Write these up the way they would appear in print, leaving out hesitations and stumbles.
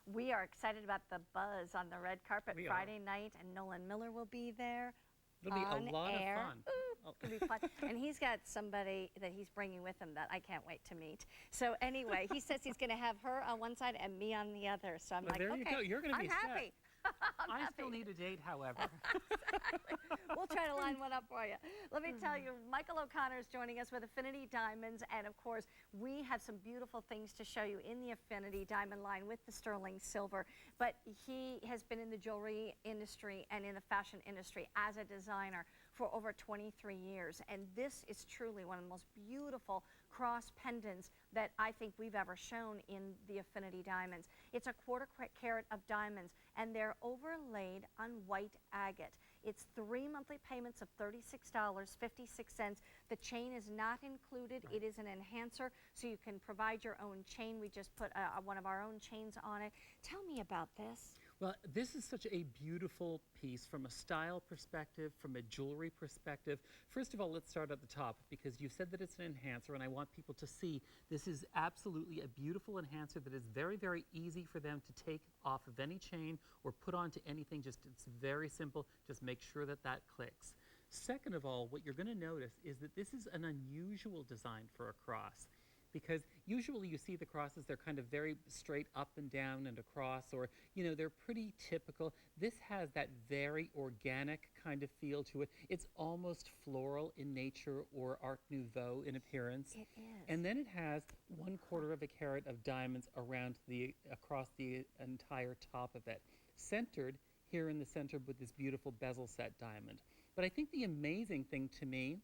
We are excited about the buzz on the red carpet We Friday night, and Nolan Miller will be there. It'll be a On lot air. of fun. Ooh, it's gonna be fun. And he's got somebody that he's bringing with him that I can't wait to meet. So anyway, he says he's going to have her on one side and me on the other. So I'm Well, like, there okay, you go. You're going to be I'm happy. I'm I still happy. need a date, however. Exactly. We'll try to line one up for you. Let me tell you, Michael O'Connor is joining us with Affinity Diamonds, and of course, we have some beautiful things to show you in the Affinity Diamond line with the sterling silver. But he has been in the jewelry industry and in the fashion industry as a designer for over 23 years, and this is truly one of the most beautiful cross pendants that I think we've ever shown in the Affinity Diamonds. It's a quarter carat of diamonds, and they're overlaid on white agate. It's 3 monthly payments of $36.56. The chain is not included. Right. It is an enhancer, so you can provide your own chain. We just put one of our own chains on it. Tell me about this. Well, this is such a beautiful piece from a style perspective, from a jewelry perspective. First of all, let's start at the top, because you said that it's an enhancer, and I want people to see this is absolutely a beautiful enhancer that is very, very easy for them to take off of any chain or put onto anything. Just it's very simple. Just make sure that that clicks. Second of all, what you're going to notice is that this is an unusual design for a cross, because usually you see the crosses, they're kind of very straight up and down and across, or, you know, they're pretty typical. This has that very organic kind of feel to it. It's almost floral in nature or Art Nouveau in appearance. It is. And then it has 1/4 of a carat of diamonds across the entire top of it, centered here in the center with this beautiful bezel set diamond. But I think the amazing thing to me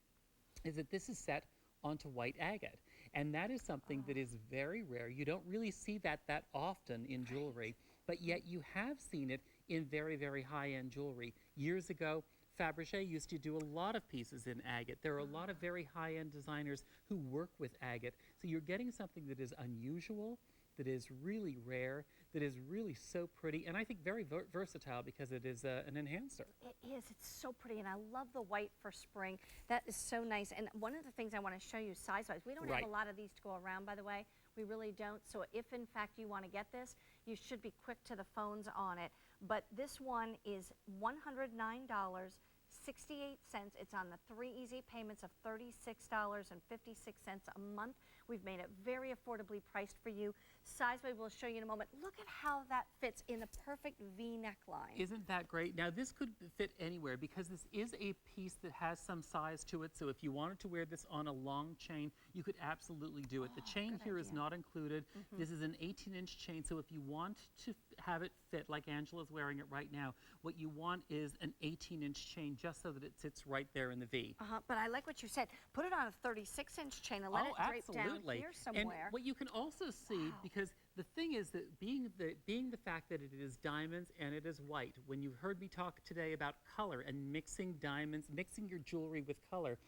is that this is set onto white agate. And that is something that is very rare. You don't really see that often in jewelry, but yet you have seen it in very, very high-end jewelry. Years ago, Fabergé used to do a lot of pieces in agate. There are a lot of very high-end designers who work with agate. So you're getting something that is unusual, that is really rare, that is really so pretty, and I think very versatile because it is an enhancer. It is. It's so pretty, and I love the white for spring. That is so nice. And one of the things I want to show you size-wise, we don't have a lot of these to go around, by the way. We really don't. So if, in fact, you want to get this, you should be quick to the phones on it. But this one is $109.68. It's on the 3 easy payments of $36.56 a month. We've made it very affordably priced for you. Size-wise, we'll show you in a moment. Look at how that fits in the perfect V neckline. Isn't that great? Now, this could fit anywhere because this is a piece that has some size to it. So if you wanted to wear this on a long chain, you could absolutely do it. The chain here is not included. This is an 18-inch chain. So if you want to have it fit like Angela's wearing it right now, what you want is an 18-inch chain just so that it sits right there in the V. But I like what you said. Put it on a 36-inch chain and let it drape down here somewhere. And what you can also see, because the thing is that being the fact that it is diamonds and it is white, when you heard me talk today about color and mixing diamonds, mixing your jewelry with color,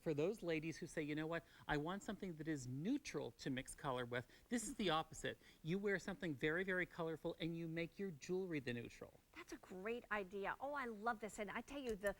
for those ladies who say, you know what, I want something that is neutral to mix color with, this is the opposite. You wear something very, very colorful and you make your jewelry the neutral. That's a great idea. Oh, I love this. And I tell you, the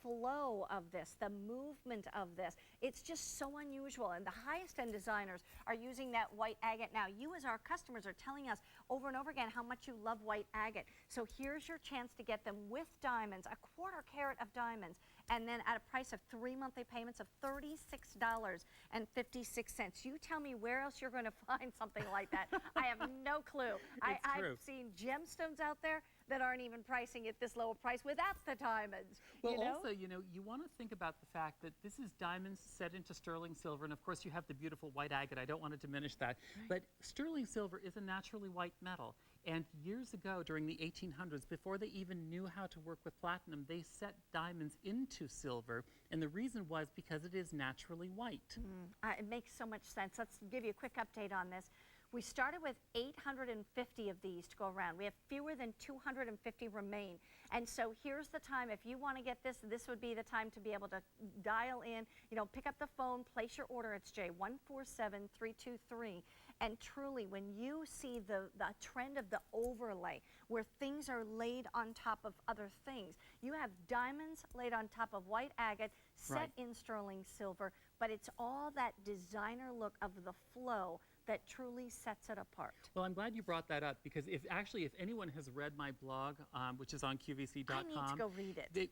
flow of this, the movement of this, it's just so unusual. And the highest end designers are using that white agate. Now, you as our customers are telling us over and over again how much you love white agate. So here's your chance to get them with diamonds, a 1/4 carat of diamonds, and then at a price of 3 monthly payments of $36.56. You tell me where else you're going to find something like that. I have no clue. I've seen gemstones out there that aren't even pricing at this low price without the diamonds. Well, also, you know, you want to think about the fact that this is diamonds set into sterling silver, and of course you have the beautiful white agate. I don't want to diminish that. But sterling silver is a naturally white metal. And years ago, during the 1800s, before they even knew how to work with platinum, they set diamonds into silver. And the reason was because it is naturally white. It makes so much sense. Let's give you a quick update on this. We started with 850 of these to go around. We have fewer than 250 remain. And so here's the time. If you want to get this, this would be the time to be able to dial in, you know, pick up the phone, place your order. It's J147323. And truly, when you see the trend of the overlay, where things are laid on top of other things, you have diamonds laid on top of white agate, set in sterling silver, but it's all that designer look of the flow, that truly sets it apart? Well, I'm glad you brought that up because if anyone has read my blog, which is on QVC.com, I need to go read it. it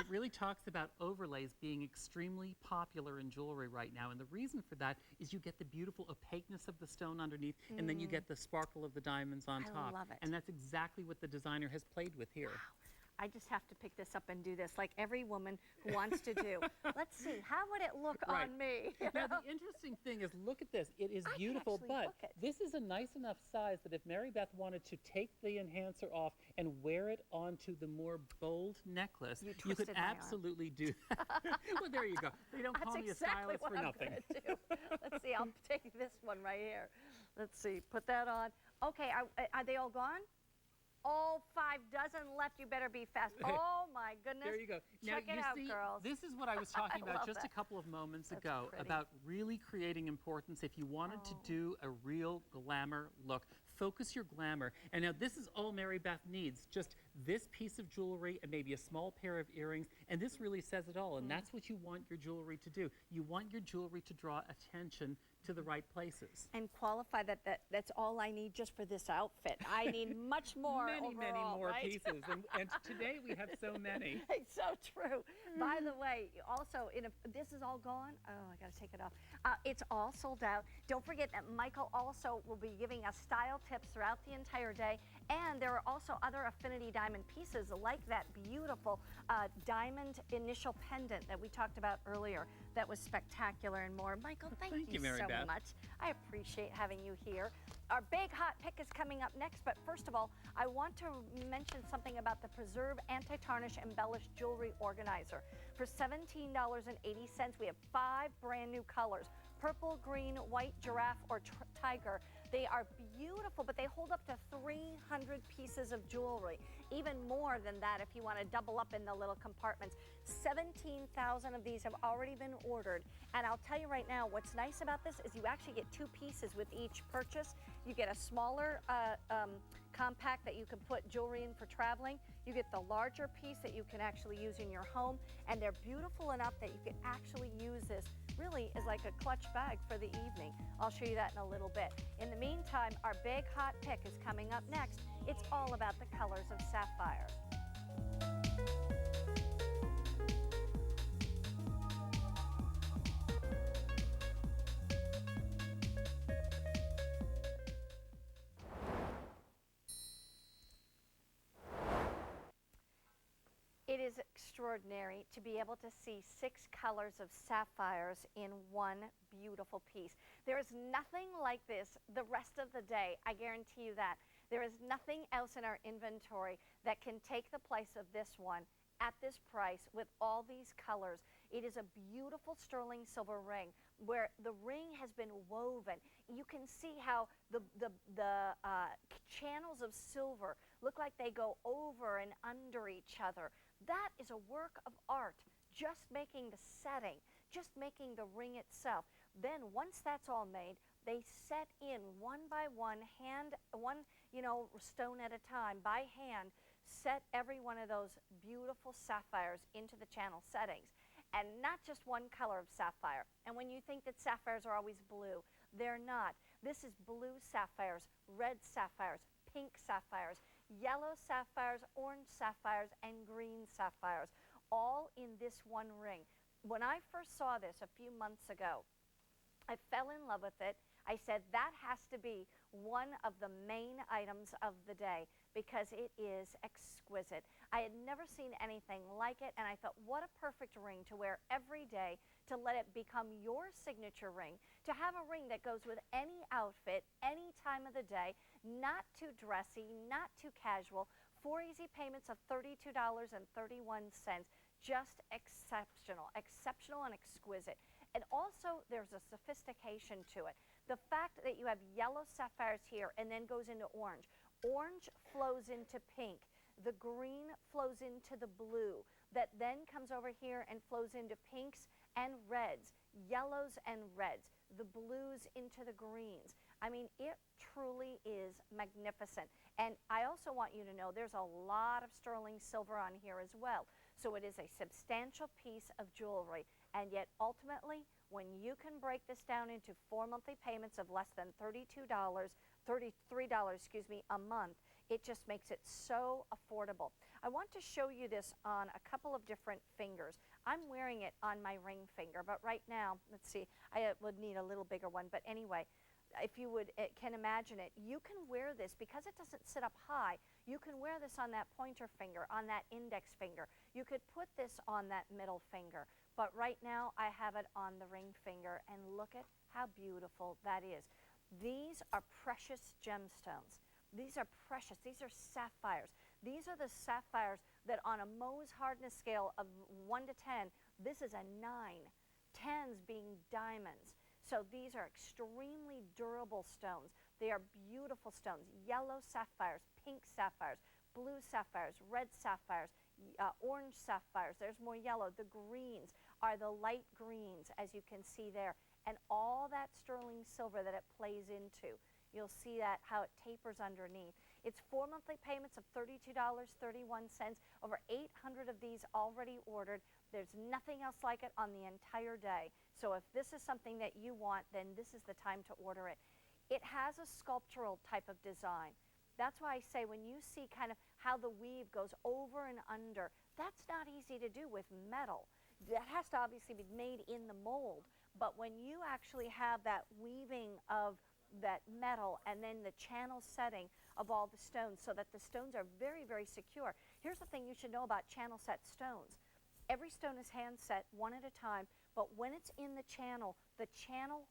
really talks about overlays being extremely popular in jewelry right now. And the reason for that is you get the beautiful opaqueness of the stone underneath, and then you get the sparkle of the diamonds on top. I love it. And that's exactly what the designer has played with here. Wow. I just have to pick this up and do this like every woman who wants to do. Let's see, how would it look Right. on me? Now, the interesting thing is, look at this. It is I can beautiful, actually but look it. this is a nice enough size that if Mary Beth wanted to take the enhancer off and wear it onto the more bold necklace, You you could twisted my arm. absolutely do that. Well, there you go. They don't call That's me a exactly stylist what for I'm nothing. gonna do. Let's see, I'll take this one right here. Let's see, put that on. Okay, are they all gone? Oh, 5 dozen left. You better be fast. Oh my goodness. There you go. Check now, it you out, see, girls. this is what I was talking I about love just that. a couple of moments That's ago pretty. about really creating importance. If you wanted to do a real glamour look, focus your glamour. And now this is all Mary Beth needs, just this piece of jewelry and maybe a small pair of earrings, and this really says it all. And that's what you want your jewelry to do. You want your jewelry to draw attention to the right places. And qualify that's all I need just for this outfit. I need much more Many overall, more right? pieces. And today we have so many. It's so true. By the way, also, this is all gone. Oh, I got to take it off. It's all sold out. Don't forget that Michael also will be giving us style tips throughout the entire day. And there are also other affinity diamond pieces like that beautiful diamond initial pendant that we talked about earlier. That was spectacular and more. Michael, thank you Mary so Beth. much. I appreciate having you here. Our big hot pick is coming up next, but first of all, I want to mention something about the Preserve Anti-Tarnish Embellished Jewelry Organizer. For $17.80, we have 5 brand new colors: purple, green, white, giraffe, or tiger. They are beautiful, but they hold up to 300 pieces of jewelry. Even more than that if you want to double up in the little compartments. 17,000 of these have already been ordered. And I'll tell you right now, what's nice about this is you actually get 2 pieces with each purchase. You get a smaller compact that you can put jewelry in for traveling. You get the larger piece that you can actually use in your home. And they're beautiful enough that you can actually use this really as like a clutch bag for the evening. I'll show you that in a little bit. In the meantime, our big hot pick is coming up next. It's all about the colors of sapphire. It is extraordinary to be able to see 6 colors of sapphires in one beautiful piece. There is nothing like this the rest of the day, I guarantee you that. There is nothing else in our inventory that can take the place of this one at this price with all these colors. It is a beautiful sterling silver ring where the ring has been woven. You can see how the channels of silver look like they go over and under each other. That is a work of art, just making the setting, just making the ring itself. Then once that's all made, they set in one by one, one stone at a time, by hand, set every one of those beautiful sapphires into the channel settings. And not just one color of sapphire. And when you think that sapphires are always blue, they're not. This is blue sapphires, red sapphires, pink sapphires, yellow sapphires, orange sapphires, and green sapphires, all in this one ring. When I first saw this a few months ago, I fell in love with it. I said that has to be one of the main items of the day because it is exquisite. I had never seen anything like it, and I thought, what a perfect ring to wear every day, to let it become your signature ring, to have a ring that goes with any outfit, any time of the day, not too dressy, not too casual. 4 easy payments of $32.31. Just exceptional, exceptional and exquisite. And also there's a sophistication to it. The fact that you have yellow sapphires here and then goes into orange. Orange flows into pink. The green flows into the blue that then comes over here and flows into pinks and reds, yellows and reds, the blues into the greens. I mean, it truly is magnificent. And I also want you to know there's a lot of sterling silver on here as well. So it is a substantial piece of jewelry. And yet ultimately, When you can break this down into 4 monthly payments of less than $33, excuse me, a month, it just makes it so affordable. I want to show you this on a couple of different fingers. I'm wearing it on my ring finger, but right now, let's see, I would need a little bigger one, but anyway, if you can imagine it, you can wear this because it doesn't sit up high. You can wear this on that pointer finger, on that index finger. You could put this on that middle finger, but right now I have it on the ring finger, and look at how beautiful that is. These are precious gemstones. These are precious. These are sapphires. These are the sapphires that on a Mohs hardness scale of 1 to 10, this is a 9, 10s being diamonds. So these are extremely durable stones. They are beautiful stones. Yellow sapphires, pink sapphires, blue sapphires, red sapphires, orange sapphires. There's more yellow. The greens are the light greens, as you can see there. And all that sterling silver that it plays into. You'll see that how it tapers underneath. It's 4 monthly payments of $32.31. Over 800 of these already ordered. There's nothing else like it on the entire day. So if this is something that you want, then this is the time to order it. It has a sculptural type of design. That's why I say when you see kind of how the weave goes over and under, that's not easy to do with metal. That has to obviously be made in the mold. But when you actually have that weaving of that metal and then the channel setting of all the stones so that the stones are very, very secure. Here's the thing you should know about channel set stones. Every stone is hand set one at a time, but when it's in the channel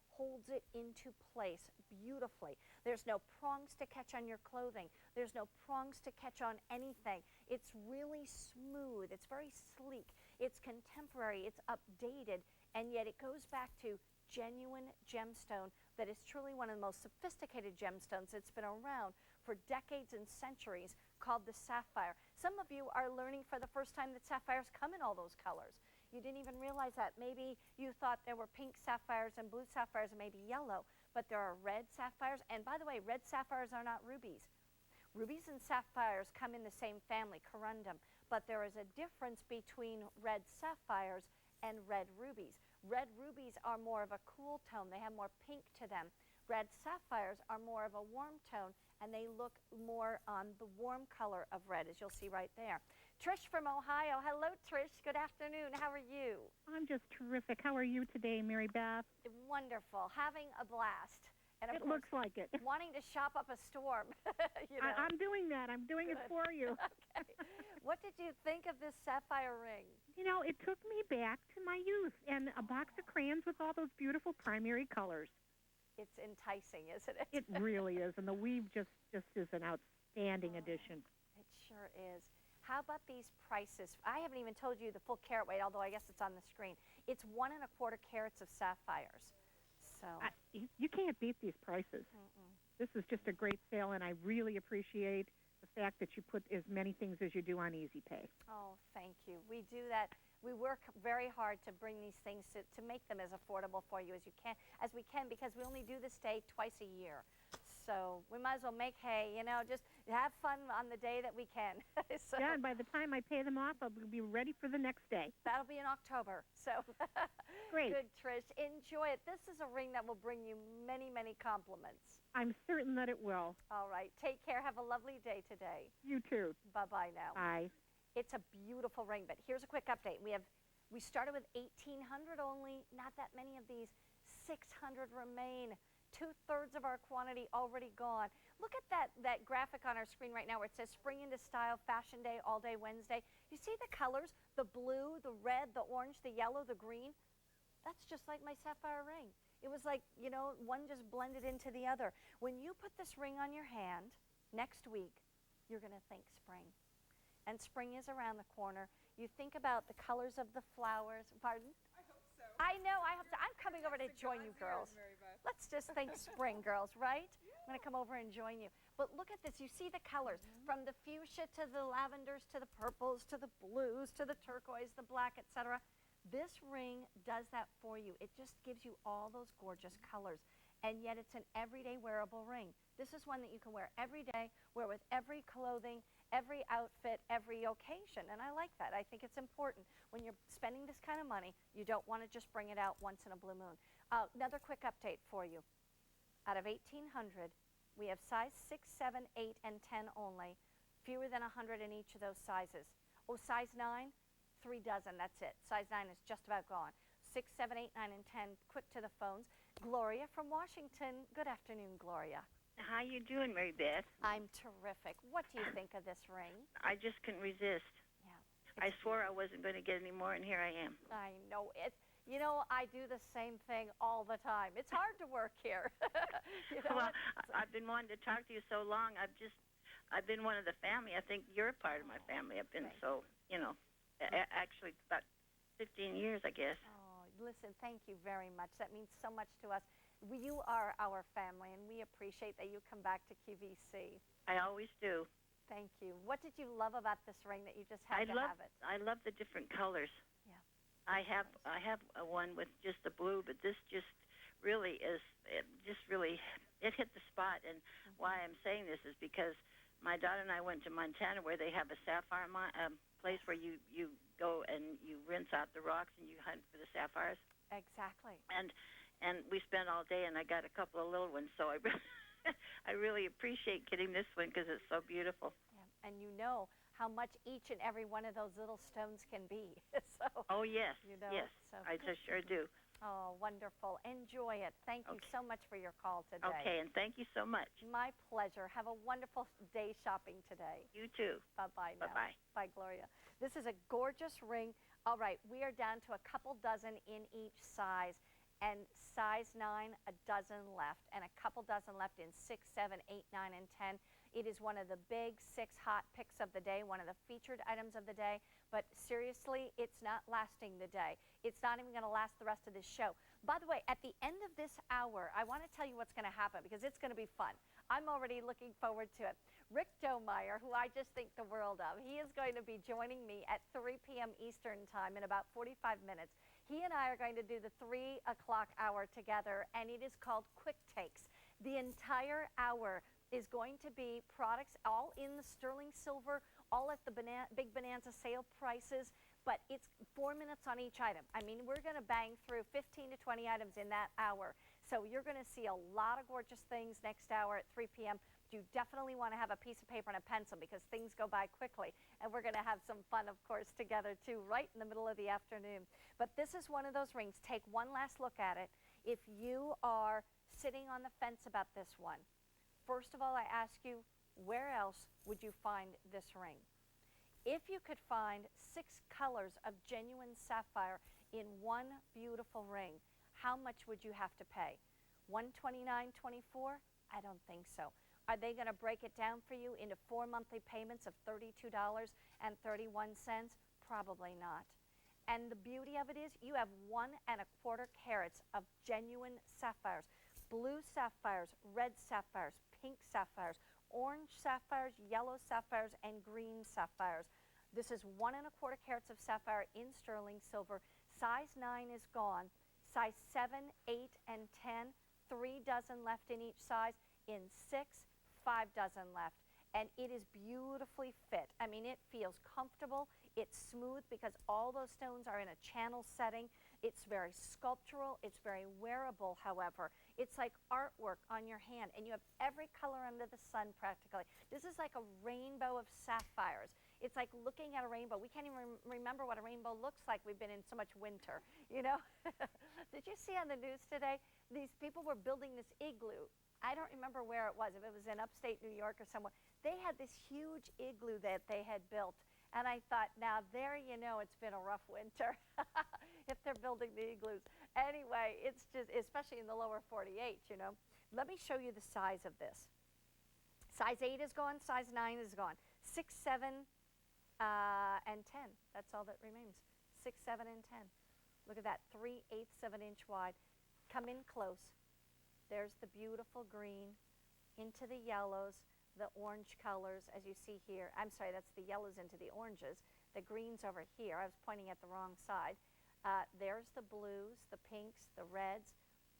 holds it into place beautifully. There's no prongs to catch on your clothing. There's no prongs to catch on anything. It's really smooth. It's very sleek. It's contemporary. It's updated, and yet it goes back to genuine gemstone that is truly one of the most sophisticated gemstones that's been around for decades and centuries, called the sapphire. Some of you are learning for the first time that sapphires come in all those colors. You didn't even realize that. Maybe you thought there were pink sapphires and blue sapphires and maybe yellow, but there are red sapphires. And by the way, red sapphires are not rubies. Rubies and sapphires come in the same family, corundum, but there is a difference between red sapphires and red rubies. Red rubies are more of a cool tone. They have more pink to them. Red sapphires are more of a warm tone, and they look more on the warm color of red, as you'll see right there. Trish from Ohio. Hello, Trish. Good afternoon. How are you? I'm just terrific. How are you today, Mary Beth? Wonderful. Having a blast. And of It looks like it. wanting to shop up a storm. You know? I'm doing that. I'm doing it for you. Okay. What did you think of this sapphire ring? You know, it took me back to my youth and a box of crayons with all those beautiful primary colors. It's enticing, isn't it? It really is. And the weave just is an outstanding addition. It sure is. How about these prices? I haven't even told you the full carat weight, although I guess it's on the screen. It's 1 1/4 carats of sapphires. So You can't beat these prices. This is just a great sale, and I really appreciate the fact that you put as many things as you do on Easy Pay. Oh, thank you. We do that. We work very hard to bring these things to make them as affordable for you as we can, because we only do this day twice a year. So we might as well make hay, you know, just have fun on the day that we can. So Yeah, and by the time I pay them off, I'll be ready for the next day. that'll be in October. So Great. Good, Trish. Enjoy it. This is a ring that will bring you many, many compliments. I'm certain that it will. All right. Take care. Have a lovely day today. You too. Bye-bye now. Bye. It's a beautiful ring, but here's a quick update. We started with 1,800 only. Not that many of these. 600 remain. 2/3 of our quantity already gone. Look at that graphic on our screen right now where it says Spring into Style, Fashion Day, All Day Wednesday. You see the colors? The blue, the red, the orange, the yellow, the green. That's just like my sapphire ring. It was like, you know, one just blended into the other. When you put this ring on your hand next week, you're going to think spring. And spring is around the corner. You think about the colors of the flowers. Pardon? I know. I hope so. I'm coming over to join you girls. Let's just think spring, girls, right? I'm going to come over and join you. But look at this. You see the colors from the fuchsia to the lavenders to the purples to the blues to the turquoise, the black, etc. This ring does that for you. It just gives you all those gorgeous colors. And yet it's an everyday wearable ring. This is one that you can wear every day, wear with every clothing, every outfit, every occasion. And I like that. I think it's important. When you're spending this kind of money, you don't want to just bring it out once in a blue moon. Another quick update for you. Out of 1,800, we have size 6, 7, 8, and 10 only. Fewer than 100 in each of those sizes. Oh, size 9, 3 dozen. That's it. Size 9 is just about gone. 6, 7, 8, 9, and 10. Quick to the phones. Gloria from Washington. Good afternoon, Gloria. How you doing, Mary Beth? I'm terrific. What do you think of this ring? I just couldn't resist. Yeah. I swore I wasn't going to get any more, and here I am. I know it. You know, I do the same thing all the time. It's hard to work here. You know, Well, I've been wanting to talk to you so long. I've been one of the family. I think you're a part of my family. I've been so, actually about 15 years, I guess. Oh, listen, thank you very much. That means so much to us. You are our family, and we appreciate that you come back to QVC. I always do. Thank you. What did you love about this ring that you just had to have it? I love the different colors. Yeah. I have a one with just the blue, but this just really is, it hit the spot. And why I'm saying this is because my daughter and I went to Montana where they have a sapphire place where you go and you rinse out the rocks and you hunt for the sapphires. Exactly. And we spent all day, and I got a couple of little ones, so I really appreciate getting this one because it's so beautiful. Yeah. And you know how much each and every one of those little stones can be. So. Oh yes, You know, yes, so I just sure do. Oh, wonderful. Enjoy it. Thank you so much for your call today. Okay, and thank you so much. My pleasure. Have a wonderful day shopping today. You too. Bye-bye now. Bye-bye. Bye, Gloria. This is a gorgeous ring. All right, we are down to a couple dozen in each size. And size 9, a dozen left, and a couple dozen left in 6, 7, 8, 9, and 10. It is one of the big 6 hot picks of the day, one of the featured items of the day, but seriously, it's not lasting the day. It's not even going to last the rest of this show. By the way, at the end of this hour, I want to tell you what's going to happen because it's going to be fun. I'm already looking forward to it. Rick Domeyer, who I just think the world of, he is going to be joining me at 3 p.m. Eastern Time in about 45 minutes. He and I are going to do the 3 o'clock hour together, and it is called Quick Takes. The entire hour is going to be products all in the sterling silver, all at the big Bonanza sale prices, but it's 4 minutes on each item. I mean, we're going to bang through 15 to 20 items in that hour. So you're going to see a lot of gorgeous things next hour at 3 p.m. You definitely want to have a piece of paper and a pencil because things go by quickly. And we're going to have some fun, of course, together, too, right in the middle of the afternoon. But this is one of those rings. Take one last look at it. If you are sitting on the fence about this one, first of all, I ask you, where else would you find this ring? If you could find 6 colors of genuine sapphire in one beautiful ring, how much would you have to pay? $129.24? I don't think so. Are they going to break it down for you into 4 monthly payments of $32.31? Probably not. And the beauty of it is you have 1 1/4 carats of genuine sapphires. Blue sapphires, red sapphires, pink sapphires, orange sapphires, yellow sapphires, and green sapphires. This is 1 1/4 carats of sapphire in sterling silver. Size 9 is gone. Size 7, 8, and 10, 3 dozen left in each size. In 6, 5 dozen left. And it is beautifully fit. I mean, it feels comfortable. It's smooth because all those stones are in a channel setting. It's very sculptural. It's very wearable, however. It's like artwork on your hand, and you have every color under the sun practically. This is like a rainbow of sapphires. It's like looking at a rainbow. We can't even remember what a rainbow looks like. We've been in so much winter, you know? Did you see on the news today, these people were building this igloo. I don't remember where it was, if it was in upstate New York or somewhere. They had this huge igloo that they had built. And I thought, now there you know it's been a rough winter if they're building the igloos. Anyway, it's just, especially in the lower 48, you know. Let me show you the size of this. Size 8 is gone, size 9 is gone. 6, 7, and 10. That's all that remains. 6, 7, and 10. Look at that, 3/8 of an inch wide. Come in close. There's the beautiful green into the yellows, the orange colors, as you see here. I'm sorry, that's the yellows into the oranges. The greens over here. I was pointing at the wrong side. There's the blues, the pinks, the reds.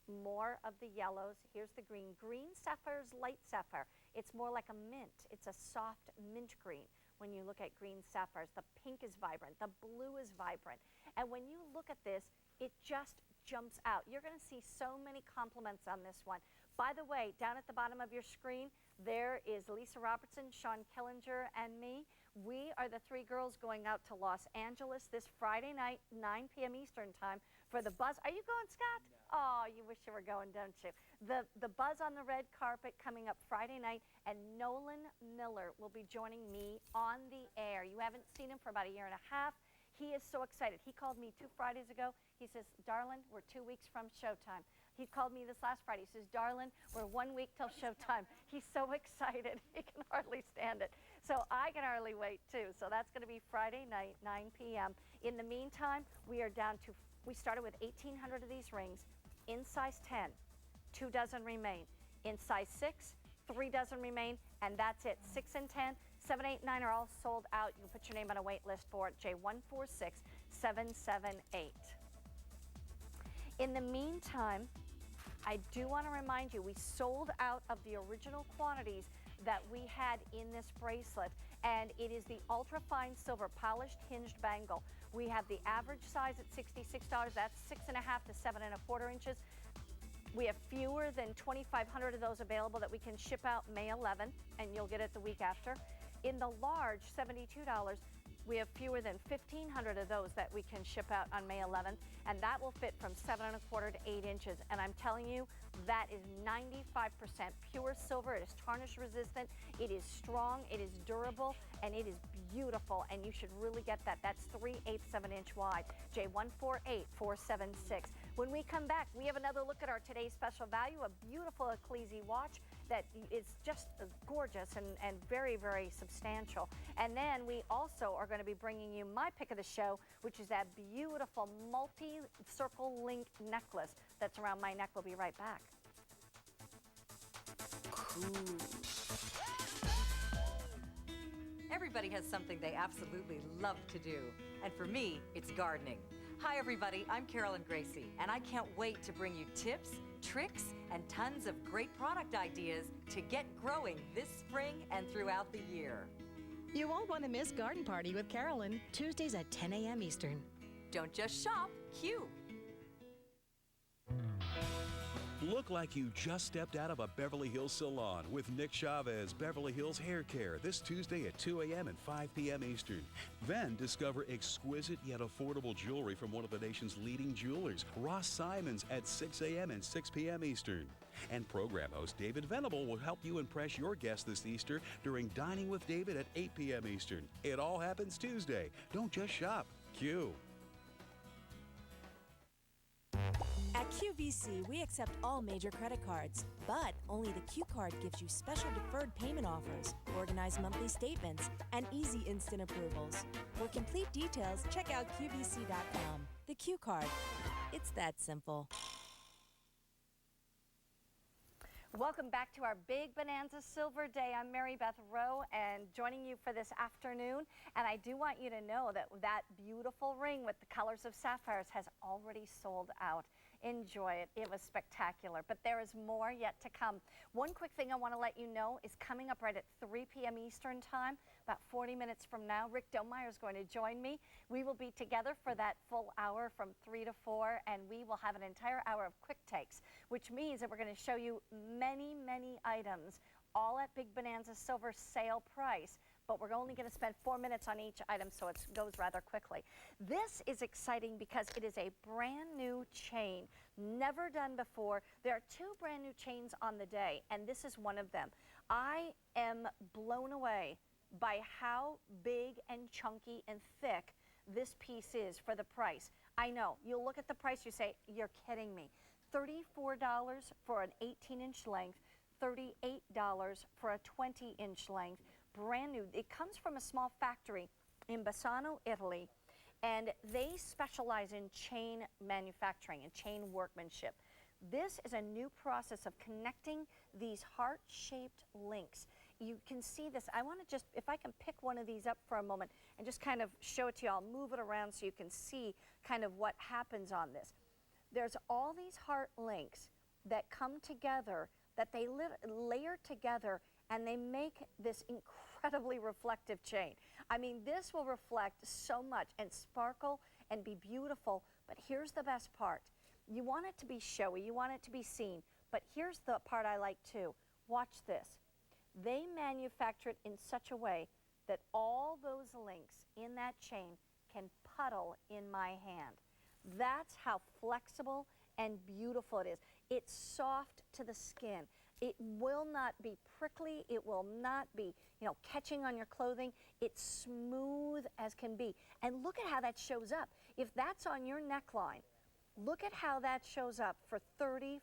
more of the yellows. Here's the green. Green sapphire's light sapphire. It's more like a mint. It's a soft mint green when you look at green sapphires. The pink is vibrant. The blue is vibrant. And when you look at this, it just jumps out. You're going to see so many compliments on this one. By the way, down at the bottom of your screen, there is Lisa Robertson, Sean Killinger, and me. We are the three girls going out to Los Angeles this Friday night, 9 p.m. Eastern time for the Buzz. Are you going, Scott? No. Oh, you wish you were going, don't you? The Buzz on the red carpet coming up Friday night, and Nolan Miller will be joining me on the air. You haven't seen him for about a year and a half. He is so excited. He called me 2 Fridays ago. He says, darling, we're 2 weeks from showtime. He called me this last Friday. He says, darling, we're 1 week till showtime. He's so excited. He can hardly stand it. So I can hardly wait, too. So that's going to be Friday night, 9 p.m. In the meantime, we started with 1,800 of these rings in size 10. 2 dozen remain. In size 6, 3 dozen remain, and that's it. 6 and 10. 7, 8, 9 are all sold out. You can put your name on a wait list for it, J146778. In the meantime, I do want to remind you, we sold out of the original quantities that we had in this bracelet, and it is the ultra-fine silver polished hinged bangle. We have the average size at $66. That's 6.5 to 7.25 inches. We have fewer than 2,500 of those available that we can ship out May 11, and you'll get it the week after. In the large, $72, we have fewer than 1,500 of those that we can ship out on May 11th, and that will fit from 7.25 to 8 inches. And I'm telling you, that is 95% pure silver. It is tarnish resistant. It is strong. It is durable, and it is beautiful. And you should really get that. That's 3/8 of an inch wide. J148476. When we come back, we have another look at our today's special value, a beautiful Ecclesi watch that is just gorgeous and very, very substantial. And then we also are going to be bringing you my pick of the show, which is that beautiful multi-circle link necklace that's around my neck. We'll be right back. Cool. Everybody has something they absolutely love to do. And for me, it's gardening. Hi, everybody. I'm Carolyn Gracie, and I can't wait to bring you tips, tricks, and tons of great product ideas to get growing this spring and throughout the year. You won't want to miss Garden Party with Carolyn, Tuesdays at 10 a.m. Eastern. Don't just shop, cue. Look like you just stepped out of a Beverly Hills salon with Nick Chavez, Beverly Hills Hair Care, this Tuesday at 2 a.m. and 5 p.m. Eastern. Then discover exquisite yet affordable jewelry from one of the nation's leading jewelers, Ross Simons, at 6 a.m. and 6 p.m. Eastern. And program host David Venable will help you impress your guests this Easter during Dining with David at 8 p.m. Eastern. It all happens Tuesday. Don't just shop. Cue. At QVC, we accept all major credit cards, but only the Q Card gives you special deferred payment offers, organized monthly statements, and easy instant approvals. For complete details, check out QVC.com. The Q Card. It's that simple. Welcome back to our Big Bonanza Silver Day. I'm Mary Beth Roe, and joining you for this afternoon. And I do want you to know that that beautiful ring with the colors of sapphires has already sold out. Enjoy it. It was spectacular. But there is more yet to come. One quick thing I want to let you know is coming up right at 3 p.m. Eastern Time, about 40 minutes from now. Rick Domeyer is going to join me. We will be together for that full hour from 3 to 4, and we will have an entire hour of quick takes, which means that we're going to show you many, many items, all at Big Bonanza Silver sale price. But we're only going to spend 4 minutes on each item, so it goes rather quickly. This is exciting because it is a brand new chain, never done before. There are 2 brand new chains on the day, and this is one of them. I am blown away by how big and chunky and thick this piece is for the price. I know, you'll look at the price, you say, you're kidding me. $34 for an 18-inch length, $38 for a 20-inch length. Brand new. It comes from a small factory in Bassano, Italy, and they specialize in chain manufacturing and chain workmanship. This is a new process of connecting these heart-shaped links. You can see this. I want to just, if I can pick one of these up for a moment and just kind of show it to you. I'll move it around so you can see kind of what happens on this. There's all these heart links that come together, that they layer together, and they make this incredibly reflective chain. I mean, this will reflect so much and sparkle and be beautiful, but here's the best part. You want it to be showy, you want it to be seen, but here's the part I like too. Watch this. They manufacture it in such a way that all those links in that chain can puddle in my hand. That's how flexible and beautiful it is. It's soft to the skin. It will not be prickly. It will not be, catching on your clothing. It's smooth as can be. And look at how that shows up. If that's on your neckline, look at how that shows up for $34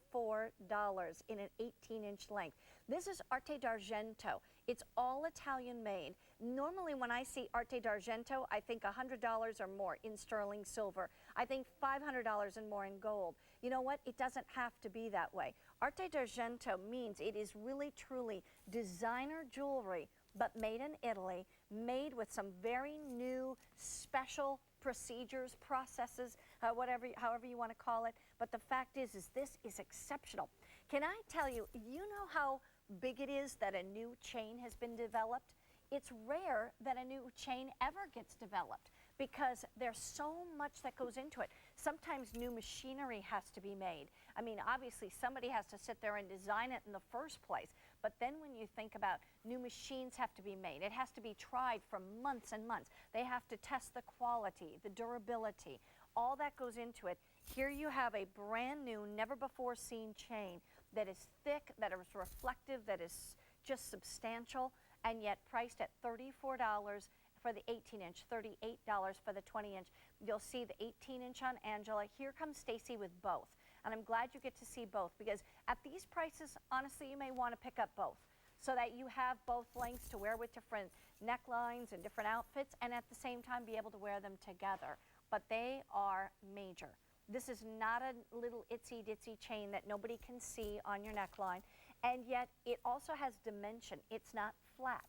in an 18-inch length. This is Arte d'Argento. It's all Italian made. Normally when I see Arte d'Argento, I think $100 or more in sterling silver. I think $500 and more in gold. You know what? It doesn't have to be that way. Arte d'Argento means it is really truly designer jewelry, but made in Italy, made with some very new special procedures, processes, however you want to call it. But the fact is this is exceptional. Can I tell you, you know how big it is that a new chain has been developed? It's rare that a new chain ever gets developed because there's so much that goes into it. Sometimes new machinery has to be made. I mean, obviously somebody has to sit there and design it in the first place. But then when you think about new machines have to be made, it has to be tried for months and months. They have to test the quality, the durability, all that goes into it. Here you have a brand new, never before seen chain that is thick, that is reflective, that is just substantial, and yet priced at $34 for the 18-inch, $38 for the 20-inch. You'll see the 18-inch on Angela. Here comes Staci with both. And I'm glad you get to see both because at these prices, honestly, you may want to pick up both so that you have both lengths to wear with different necklines and different outfits and at the same time be able to wear them together. But they are major. This is not a little itsy-ditsy chain that nobody can see on your neckline, and yet it also has dimension. It's not flat.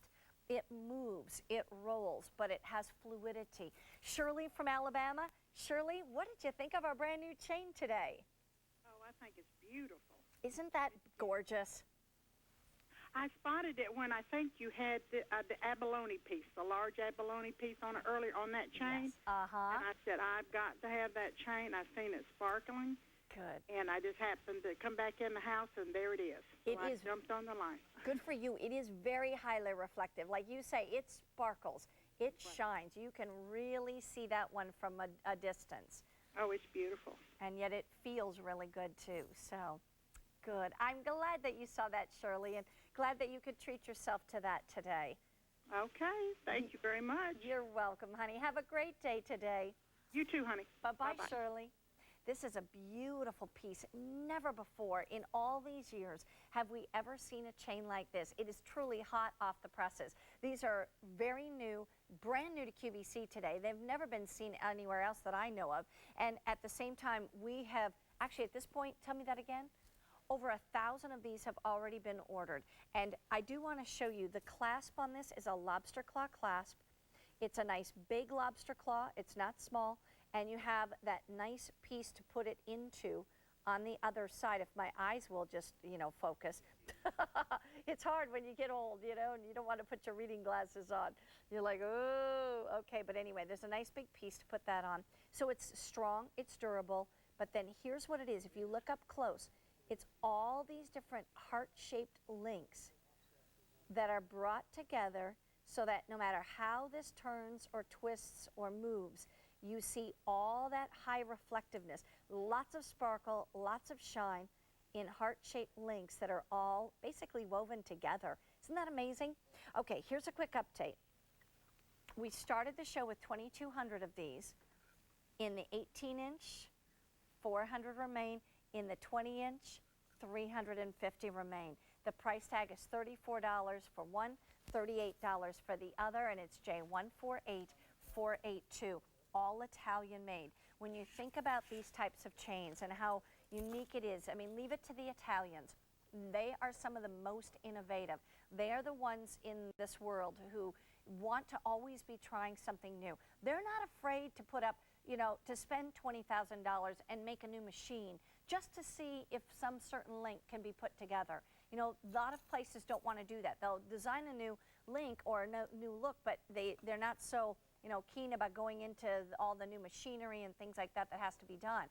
It moves, it rolls, but it has fluidity. Shirley from Alabama. Shirley, what did you think of our brand new chain today? Oh, I think it's beautiful. Isn't that gorgeous? I spotted it when I think you had the abalone piece, the large abalone piece on it earlier on that chain. Yes. Uh-huh. And I said, I've got to have that chain. I've seen it sparkling. Good. And I just happened to come back in the house, and there it is. So I jumped on the line. Good for you. It is very highly reflective. Like you say, it sparkles. It shines. You can really see that one from a distance. Oh, it's beautiful. And yet it feels really good, too. So, good. I'm glad that you saw that, Shirley, and glad that you could treat yourself to that today. Okay. Thank you very much. You're welcome, honey. Have a great day today. You too, honey. Bye-bye, Bye-bye. Shirley. This is a beautiful piece. Never before in all these years have we ever seen a chain like this. It is truly hot off the presses. These are very new, brand new to QVC today. They've never been seen anywhere else that I know of. And at the same time, we have, actually at this point, tell me that again, over 1,000 of these have already been ordered. And I do want to show you, the clasp on this is a lobster claw clasp. It's a nice big lobster claw. It's not small. And you have that nice piece to put it into on the other side. If my eyes will just, focus. It's hard when you get old, and you don't want to put your reading glasses on. You're like, oh, okay. But anyway, there's a nice big piece to put that on. So it's strong, it's durable. But then here's what it is. If you look up close, it's all these different heart-shaped links that are brought together so that no matter how this turns or twists or moves, you see all that high reflectiveness, lots of sparkle, lots of shine in heart-shaped links that are all basically woven together. Isn't that amazing? Okay, here's a quick update. We started the show with 2,200 of these. In the 18-inch, 400 remain. In the 20-inch, 350 remain. The price tag is $34 for one, $38 for the other, and it's J148482. All Italian made. When you think about these types of chains and how unique it is, I mean, leave it to the Italians. They are some of the most innovative. They are the ones in this world who want to always be trying something new. They're not afraid to put up, to spend $20,000 and make a new machine just to see if some certain link can be put together. You know, a lot of places don't want to do that. They'll design a new link or a new look, but they're not so, you know, keen about going into all the new machinery and things like that that has to be done.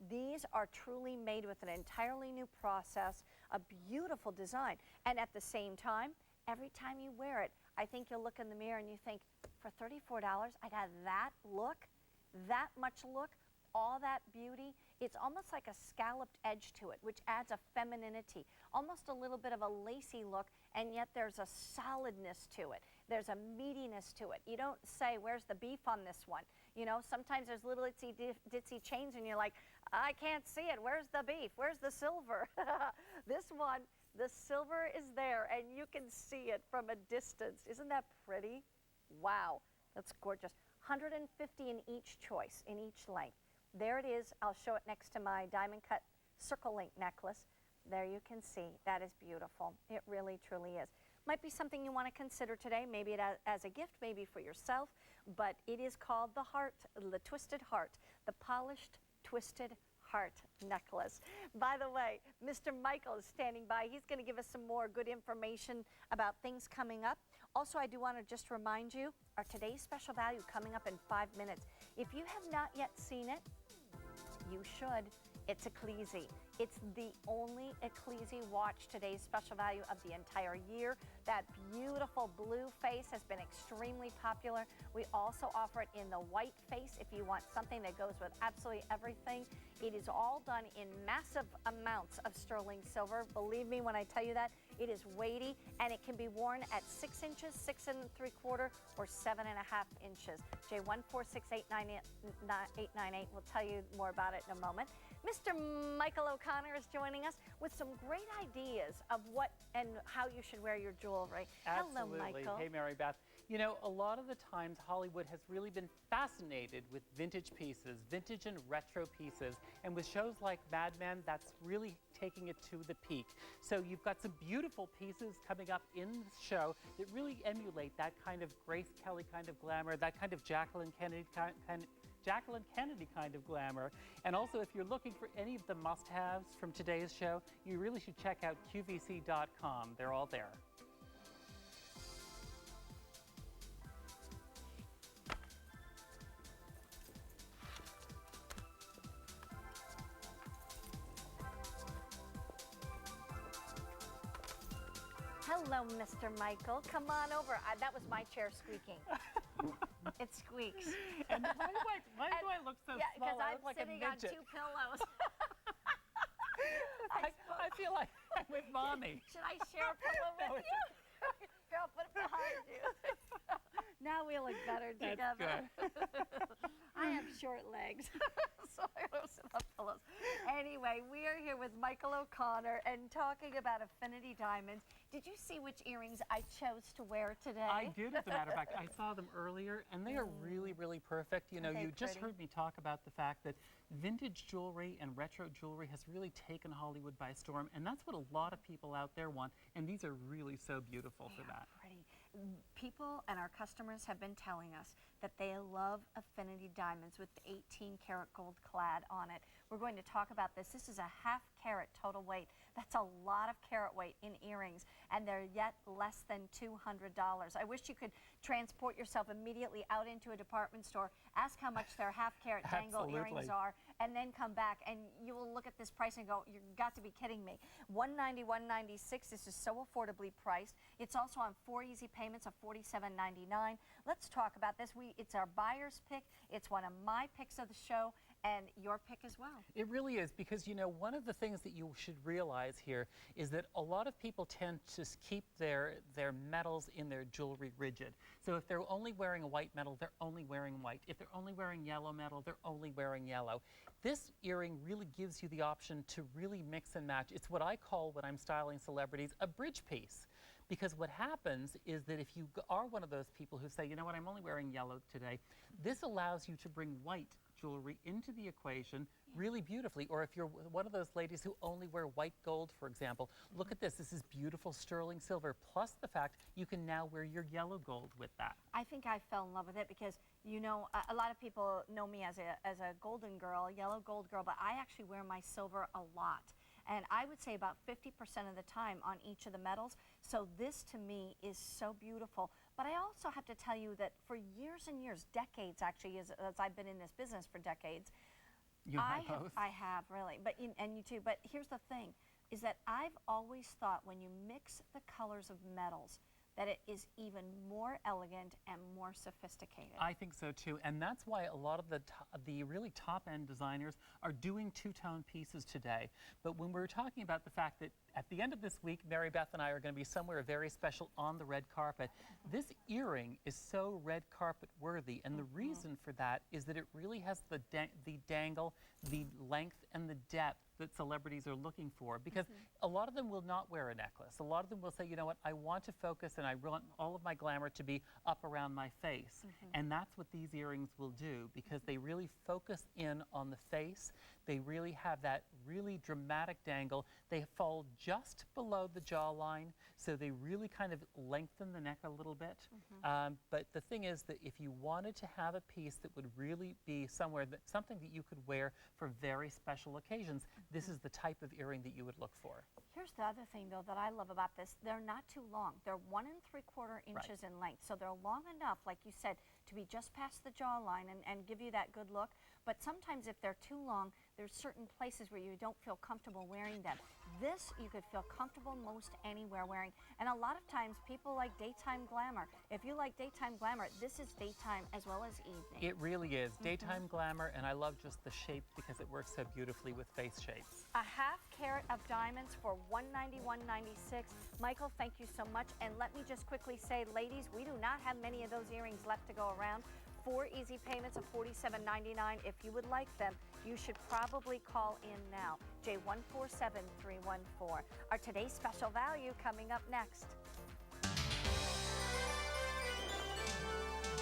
These are truly made with an entirely new process, a beautiful design, and at the same time, every time you wear it, I think you'll look in the mirror and you think, for $34, I got that look, that much look, all that beauty. It's almost like a scalloped edge to it, which adds a femininity, almost a little bit of a lacy look, and yet there's a solidness to it. There's a meatiness to it. You don't say, where's the beef on this one? You know, sometimes there's little itsy ditsy chains and you're like, I can't see it. Where's the beef? Where's the silver? This one, the silver is there and you can see it from a distance. Isn't that pretty? Wow, that's gorgeous. 150 in each choice, in each length. There it is. I'll show it next to my diamond cut circle link necklace. There you can see. That is beautiful. It really, truly is. Might be something you want to consider today, maybe it as a gift, maybe for yourself, but it is called the heart, the twisted heart, the polished twisted heart necklace. By the way, Mr. Michael is standing by. He's going to give us some more good information about things coming up. Also, I do want to just remind you, our today's special value coming up in 5 minutes. If you have not yet seen it, you should. It's Ecclesi. It's the only Ecclesi watch, today's special value of the entire year. That beautiful blue face has been extremely popular. We also offer it in the white face if you want something that goes with absolutely everything. It is all done in massive amounts of sterling silver. Believe me when I tell you that. It is weighty and it can be worn at 6 inches, 6 3/4, or 7.5 inches. J1468998 will tell you more about it in a moment. Mr. Michael O'Connor is joining us with some great ideas of what and how you should wear your jewelry. Absolutely. Hello, Michael. Hey, Mary Beth. You know, a lot of the times Hollywood has really been fascinated with vintage pieces, vintage and retro pieces. And with shows like Mad Men, that's really taking it to the peak. So you've got some beautiful pieces coming up in the show that really emulate that kind of Grace Kelly kind of glamour, that kind of Jacqueline Kennedy kind of glamour. And also, if you're looking for any of the must-haves from today's show, you really should check out QVC.com. They're all there. Hello, Mr. Michael. Come on over. That was my chair squeaking. It squeaks. And why do I look so yeah, small? because I I'm look like sitting a on midget. 2 pillows. I feel like I'm with Mommy. Should I share a pillow with you? Here, I'll put it behind you. Now we look better together. That's good. I have short legs, so I don't sit on pillows. Anyway, we are here with Michael O'Connor and talking about Affinity Diamonds. Did you see which earrings I chose to wear today? I did, as a matter of fact. I saw them earlier, and they are really, really perfect. You know, Aren't they you just pretty? heard me talk about the fact that vintage jewelry and retro jewelry has really taken Hollywood by storm, and that's what a lot of people out there want, and these are really so beautiful for that. Pretty. People and our customers have been telling us that they love Affinity Diamonds with the 18-karat gold clad on it. We're going to talk about this. This is a half-carat total weight. That's a lot of carat weight in earrings, and they're yet less than $200. I wish you could transport yourself immediately out into a department store, ask how much their half-carat dangle earrings are, and then come back, and you will look at this price and go, you've got to be kidding me. $190, $196. This is so affordably priced. It's also on 4 easy payments of $47.99. Let's talk about this. It's our buyer's pick. It's one of my picks of the show, and your pick as well. It really is, because, you know, one of the things that you should realize here is that a lot of people tend to keep their metals in their jewelry rigid. So if they're only wearing a white metal, they're only wearing white. If they're only wearing yellow metal, they're only wearing yellow. This earring really gives you the option to really mix and match. It's what I call, when I'm styling celebrities, a bridge piece. Because what happens is that if you are one of those people who say, you know what, I'm only wearing yellow today, this allows you to bring white jewelry into the equation really beautifully. Or if you're one of those ladies who only wear white gold, for example, look at this. This is beautiful sterling silver, plus the fact you can now wear your yellow gold with that. I think I fell in love with it because, you know, a lot of people know me as a golden girl, yellow gold girl, but I actually wear my silver a lot. And I would say about 50% of the time on each of the metals. So this to me is so beautiful. But I also have to tell you that for years and years, decades actually, as I've been in this business for decades, You have both? I have, really. But and you too. But here's the thing, is that I've always thought when you mix the colors of metals, that it is even more elegant and more sophisticated. I think so too, and that's why a lot of the really top-end designers are doing two-tone pieces today. But when we're talking about the fact that at the end of this week, Mary Beth and I are going to be somewhere very special on the red carpet, this earring is so red carpet worthy, and the reason for that is that it really has the dangle, the length, and the depth that celebrities are looking for, because a lot of them will not wear a necklace. A lot of them will say, you know what, I want to focus and I want all of my glamour to be up around my face. And that's what these earrings will do, because they really focus in on the face. They really have that really dramatic dangle. They fall just below the jawline, so they really kind of lengthen the neck a little bit. But the thing is that if you wanted to have a piece that would really be something that you could wear for very special occasions, this is the type of earring that you would look for. Here's the other thing, though, that I love about this. They're not too long. They're 1 3/4 inches in length. So they're long enough, like you said, to be just past the jawline and give you that good look. But sometimes if they're too long, there's certain places where you don't feel comfortable wearing them. This you could feel comfortable most anywhere wearing. And a lot of times people like daytime glamour. If you like daytime glamour, this is daytime as well as evening. It really is. Daytime glamour, and I love just the shape because it works so beautifully with face shapes. A ½ carat of diamonds for $191.96. Michael, thank you so much. And let me just quickly say, ladies, we do not have many of those earrings left to go around. 4 easy payments of $47.99. If you would like them, you should probably call in now. J147314. Our today's special value coming up next.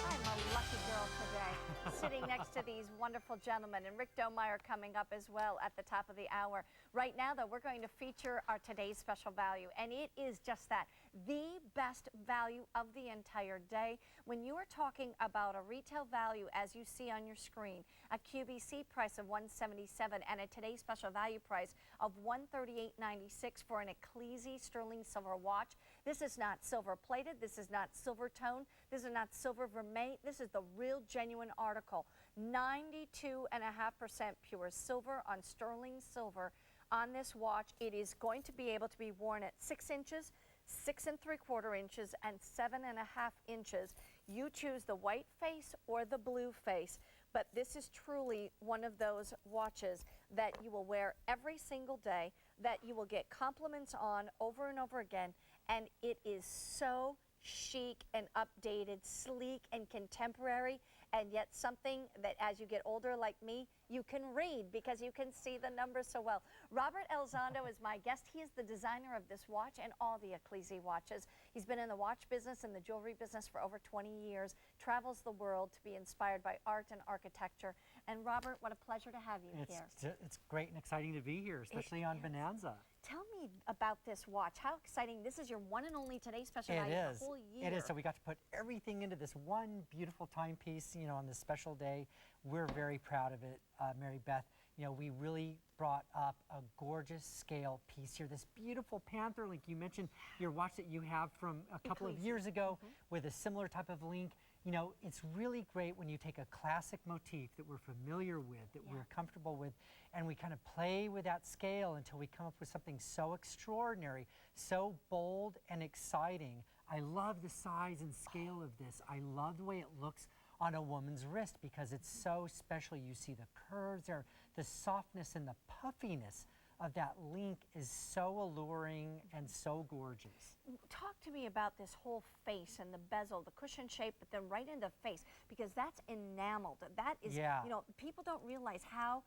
I'm a lucky girl today, sitting next to these wonderful gentlemen, and Rick Domeyer coming up as well at the top of the hour. Right now, though, we're going to feature our today's special value, and it is just that, the best value of the entire day. When you are talking about a retail value, as you see on your screen, a QVC price of $177 and a today's special value price of $138.96 for an Ecclesi sterling silver watch. This is not silver plated. This is not silver tone. This is not silver vermeil. This is the real genuine article. 92.5% pure silver on sterling silver on this watch. It is going to be able to be worn at 6 inches, 6 3/4 inches, and 7.5 inches. You choose the white face or the blue face, but this is truly one of those watches that you will wear every single day, that you will get compliments on over and over again, and it is so chic and updated, sleek and contemporary, and yet something that as you get older like me, you can read because you can see the numbers so well. Robert Elizondo is my guest. He is the designer of this watch and all the Ecclesi watches. He's been in the watch business and the jewelry business for over 20 years, travels the world to be inspired by art and architecture. And Robert, what a pleasure to have you here. It's great and exciting to be here, especially on Bonanza. Tell me about this watch. How exciting. This is your one and only today's special value of the whole year. It is. So we got to put everything into this one beautiful timepiece, you know, on this special day. We're very proud of it, Mary Beth. You know, we really brought up a gorgeous scale piece here. This beautiful panther link. You mentioned your watch that you have from a couple of years ago with a similar type of link. You know, it's really great when you take a classic motif that we're familiar with, that we're comfortable with, and we kind of play with that scale until we come up with something so extraordinary, so bold and exciting. I love the size and scale of this. I love the way it looks on a woman's wrist because it's so special. You see the curves there, the softness and the puffiness of that link is so alluring and so gorgeous. Talk to me about this whole face and the bezel, the cushion shape, but then right in the face, because that's enameled. That is, you know, people don't realize how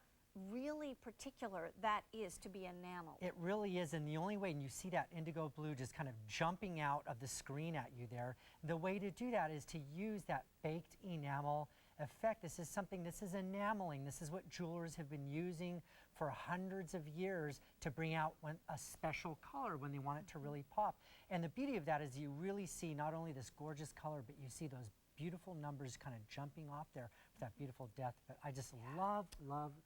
really particular that is to be enameled. It really is, and the only way, and you see that indigo blue just kind of jumping out of the screen at you there, the way to do that is to use that baked enamel effect. This is enameling. This is what jewelers have been using for hundreds of years to bring out a special color when they want it to really pop. And the beauty of that is you really see not only this gorgeous color, but you see those beautiful numbers kind of jumping off there with that beautiful depth. But I just love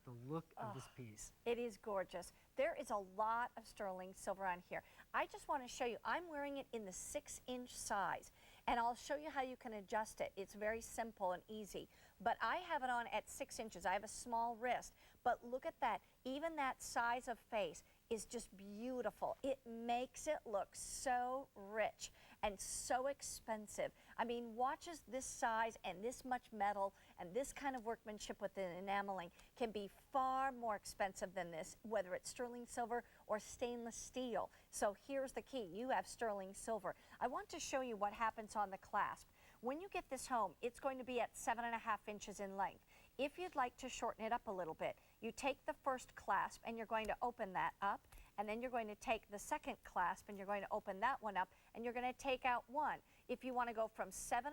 the look of this piece. It is gorgeous. There is a lot of sterling silver on here. I just want to show you, I'm wearing it in the 6-inch size, and I'll show you how you can adjust it. It's very simple and easy, but I have it on at 6 inches. I have a small wrist, but look at that. Even that size of face is just beautiful. It makes it look so rich and so expensive. I mean, watches this size and this much metal and this kind of workmanship with the enameling can be far more expensive than this, whether it's sterling silver or stainless steel. So here's the key. You have sterling silver. I want to show you what happens on the clasp. When you get this home, it's going to be at 7.5 inches in length. If you'd like to shorten it up a little bit, you take the first clasp and you're going to open that up, and then you're going to take the second clasp and you're going to open that one up, and you're going to take out one. If you want to go from 7.5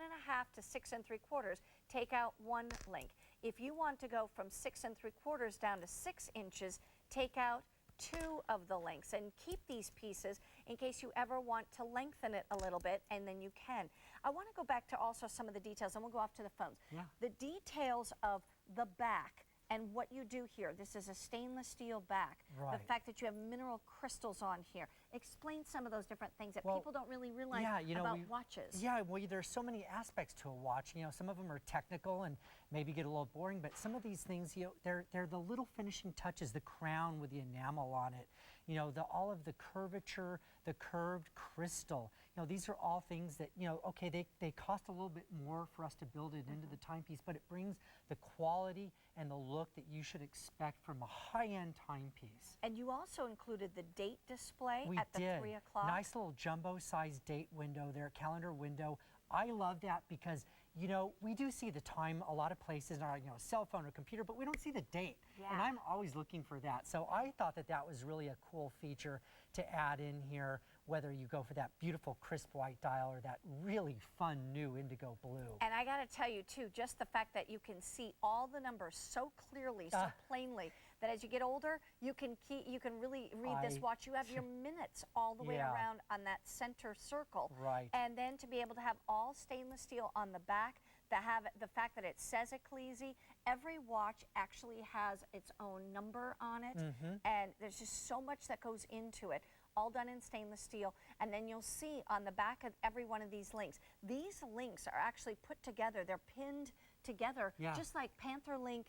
to 6 3/4, take out 1 link. If you want to go from 6 3/4 down to 6 inches, take out 2 of the links, and keep these pieces in case you ever want to lengthen it a little bit, and then you can. I want to go back to also some of the details, and we'll go off to the phones. Yeah. The details of the back and what you do here. This is a stainless steel back. Right. The fact that you have mineral crystals on here. Explain some of those different things that people don't really realize about watches. Yeah, well, there's so many aspects to a watch. You know, some of them are technical and maybe get a little boring, but some of these things, you know, they're the little finishing touches, the crown with the enamel on it. You know, all of the curvature, the curved crystal. You know, these are all things that, you know, okay, they cost a little bit more for us to build it into the timepiece, but it brings the quality and the look that you should expect from a high-end timepiece. And you also included the date display We at the did. 3 o'clock. Nice little jumbo-sized date window there, calendar window. I love that because, you know, we do see the time a lot of places in our, you know, cell phone or computer, but we don't see the date. Yeah. And I'm always looking for that. So I thought that was really a cool feature to add in here, whether you go for that beautiful crisp white dial or that really fun new indigo blue. And I got to tell you, too, just the fact that you can see all the numbers so clearly, so plainly, that as you get older, you can really read this watch. You have your minutes all the way around on that center circle. Right. And then to be able to have all stainless steel on the back, the fact that it says Ecclesi, every watch actually has its own number on it. And there's just so much that goes into it, all done in stainless steel. And then you'll see on the back of every one of these links are actually put together. They're pinned together, just like Panther Link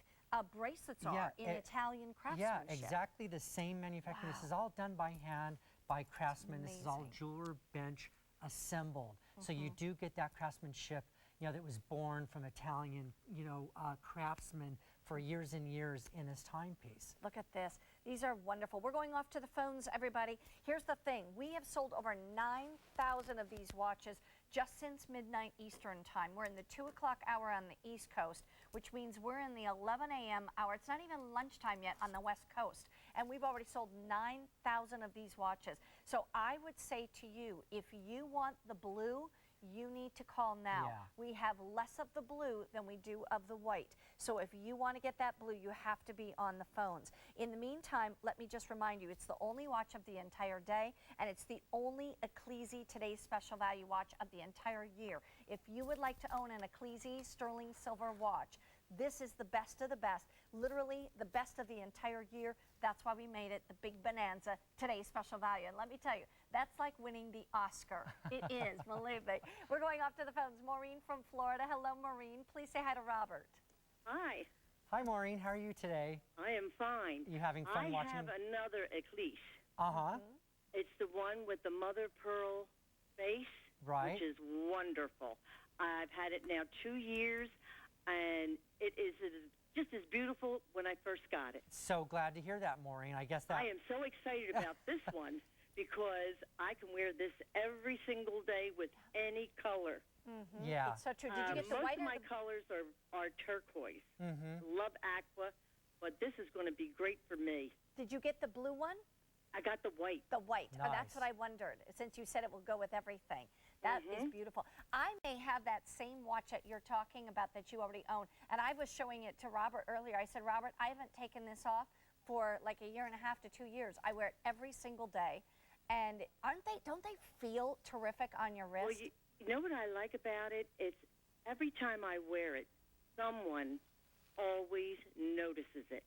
bracelets are in Italian craftsmanship. Yeah, exactly the same manufacturing. This is all done by hand, by craftsmen. This is all jeweler bench assembled. So you do get that craftsmanship, you know, that was born from Italian, you know, craftsmen for years and years in this timepiece. Look at this. These are wonderful. We're going off to the phones, everybody. Here's the thing. We have sold over 9,000 of these watches just since midnight Eastern time. We're in the 2 o'clock hour on the East Coast, which means we're in the 11 a.m. hour. It's not even lunchtime yet on the West Coast, and we've already sold 9,000 of these watches. So I would say to you, if you want the blue, you need to call now. Yeah. We have less of the blue than we do of the white. So if you want to get that blue, you have to be on the phones. In the meantime, let me just remind you, it's the only watch of the entire day, and it's the only Ecclesi Today's Special Value watch of the entire year. If you would like to own an Ecclesi sterling silver watch, this is the best of the best, literally the best of the entire year. That's why we made it the big Bonanza Today's Special Value. And let me tell you, that's like winning the Oscar. It is, believe me. We're going off to the phones. Maureen from Florida. Hello, Maureen. Please say hi to Robert. Hi. Hi, Maureen. How are you today? I am fine. You having fun watching? I have another Ecclesi. Uh-huh. It's the one with the mother pearl face, right, which is wonderful. I've had it now 2 years, and it is just as beautiful when I first got it. So glad to hear that, Maureen. I guess that... I am so excited about this one because I can wear this every single day with any color. Yeah. It's so true. Did you get the white? Most of my colors are turquoise. Love aqua. but this is going to be great for me. Did you get the blue one? I got the white. The white. Oh, that's Nice. what I wondered, since you said it will go with everything. That is beautiful. I may have that same watch that you're talking about that you already own. And I was showing it to Robert earlier. I said, Robert, I haven't taken this off for like 1.5 years to 2 years. I wear it every single day. And don't they feel terrific on your wrist? Well, you know what I like about it? It's every time I wear it, someone always notices it.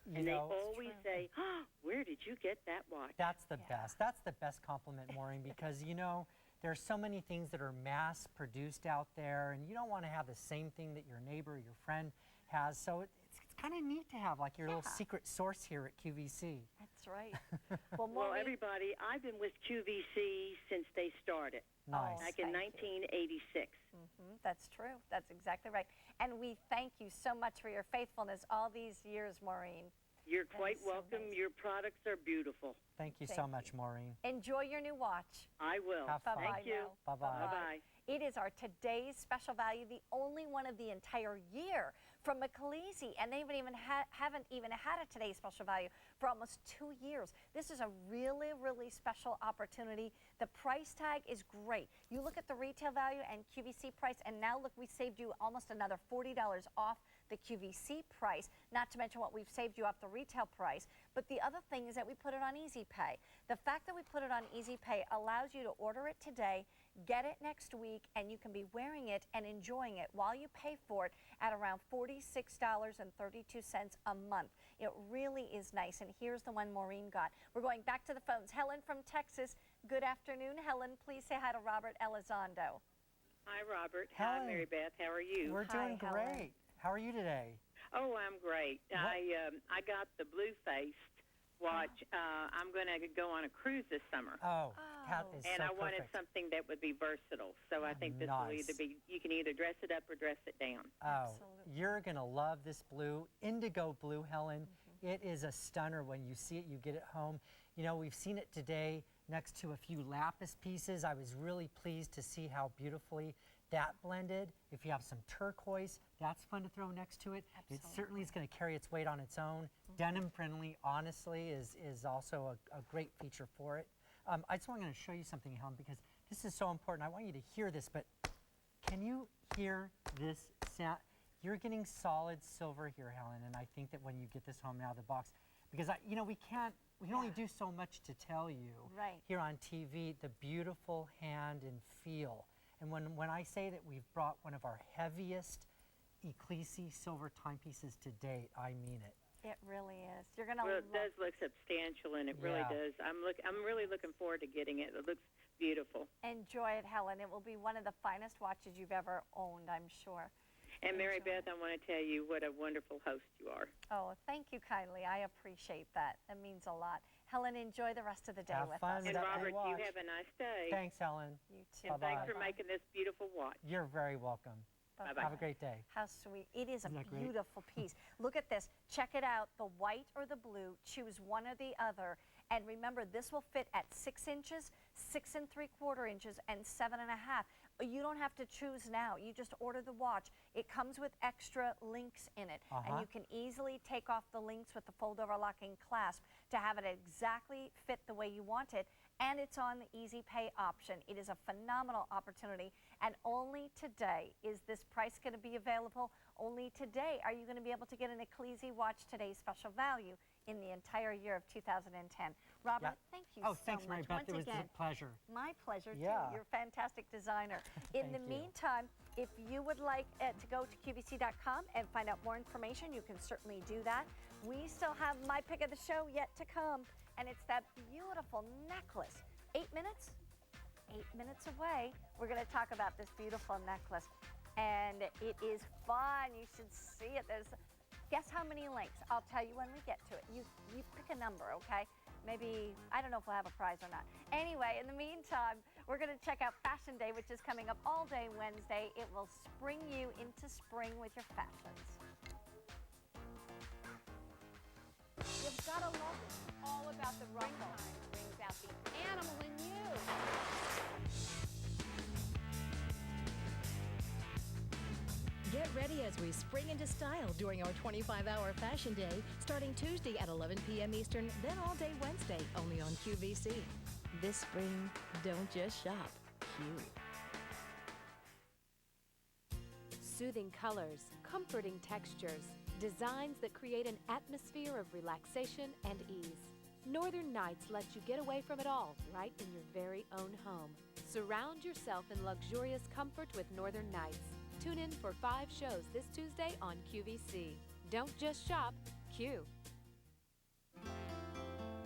You And they know, always say, oh, where did you get that watch? that's the best. That's the best compliment, Maureen, because, you know, there's so many things that are mass produced out there, and you don't want to have the same thing that your neighbor or your friend has. So it's kind of neat to have like your little secret source here at QVC. That's right. Well, Well, Maureen, everybody, I've been with QVC since they started, Nice. back in Thank you. 1986. that's true. That's exactly right. And we thank you so much for your faithfulness all these years, Maureen. You're That quite is so welcome. nice. Your products are beautiful. Thank you Thank so much, Maureen. Enjoy your new watch. I will. Have fun. Bye-bye Thank you. now. Bye-bye. Bye-bye. It is our today's special value, the only one of the entire year from McAleese, and they haven't even had a today's special value for almost 2 years. This is a really, really special opportunity. The price tag is great. You look at the retail value and QVC price, and now look, we saved you almost another $40 off the QVC price, not to mention what we've saved you off the retail price. But the other thing is that we put it on Easy Pay. The fact that we put it on Easy Pay allows you to order it today, get it next week, and you can be wearing it and enjoying it while you pay for it at around $46.32 a month. It really is nice, and here's the one Maureen got. We're going back to the phones. Helen from Texas, good afternoon. Helen, please say hi to Robert Elizondo. Hi, Robert. Helen. Hi, Mary Beth. How are you? We're Hi, doing Helen. great. How are you today? Oh, I'm great. I got the blue-faced watch. I'm going to go on a cruise this summer. Oh, that is And so I wanted perfect. something that would be versatile. So I think this will Nice. either be, you can either dress it up or dress it down. Oh, Absolutely. you're going to love this blue, indigo blue, Helen. It is a stunner when you see it, you get it home. You know, we've seen it today next to a few lapis pieces. I was really pleased to see how beautifully that blended. If you have some turquoise, that's fun to throw next to it. It certainly is going to carry its weight on its own. Denim friendly, honestly, is also a great feature for it. I just want to show you something, Helen, because this is so important. I want you to hear this, but can you hear this sound? You're getting solid silver here, Helen, and I think that when you get this home out of the box, because you know, we can only do so much to tell you Right. here on TV, the beautiful hand and feel. And when I say that we've brought one of our heaviest Ecclesi silver timepieces to date, I mean it. It really is. You're going to Well, love it does look substantial, and it really Yeah. does. I'm really looking forward to getting it. It looks beautiful. Enjoy it, Helen. It will be one of the finest watches you've ever owned, I'm sure. And Mary Enjoy Beth, I want to tell you what a wonderful host you are. Oh, thank you kindly. I appreciate that. That means a lot. Helen, enjoy the rest of the day Have with fun us. with And that Robert, blue you watch. have a nice day. Thanks, Helen. You too. And thanks for Bye-bye. making this beautiful watch. You're very welcome. Bye-bye. Have a great day. How sweet. It is a Isn't that great? beautiful piece. Look at this. Check it out. The white or the blue. Choose one or the other. And remember, this will fit at 6 inches, 6 3/4 inches, and 7.5. You don't have to choose now. You just order the watch. It comes with extra links in it. And you can easily take off the links with the fold-over locking clasp to have it exactly fit the way you want it. And it's on the Easy Pay option. It is a phenomenal opportunity. And only today is this price going to be available. Only today are you going to be able to get an Ecclesi watch today's special value in the entire year of 2010. Robert, Yeah. thank you Oh, so thanks, Mary much. Beth. Once It was again, a pleasure. my pleasure, Yeah. too. You're a fantastic designer. In the Thank you. meantime, if you would like to go to QVC.com and find out more information, you can certainly do that. We still have my pick of the show yet to come, and it's that beautiful necklace. 8 minutes? 8 minutes away. We're going to talk about this beautiful necklace, and it is fun. You should see it. Guess how many links? I'll tell you when we get to it. You pick a number, okay? Maybe, I don't know if we'll have a prize or not. Anyway, in the meantime, we're going to check out Fashion Day, which is coming up all day Wednesday. It will spring you into spring with your fashions. You've got to love it. It's all about the ruffle. Brings out the animal in you. Get ready as we spring into style during our 25-hour fashion day, starting Tuesday at 11 p.m. Eastern, then all day Wednesday, only on QVC. This spring, don't just shop, Q. Soothing colors, comforting textures, designs that create an atmosphere of relaxation and ease. Northern Nights lets you get away from it all right in your very own home. Surround yourself in luxurious comfort with Northern Nights. Tune in for 5 shows this Tuesday on QVC. Don't just shop, Q.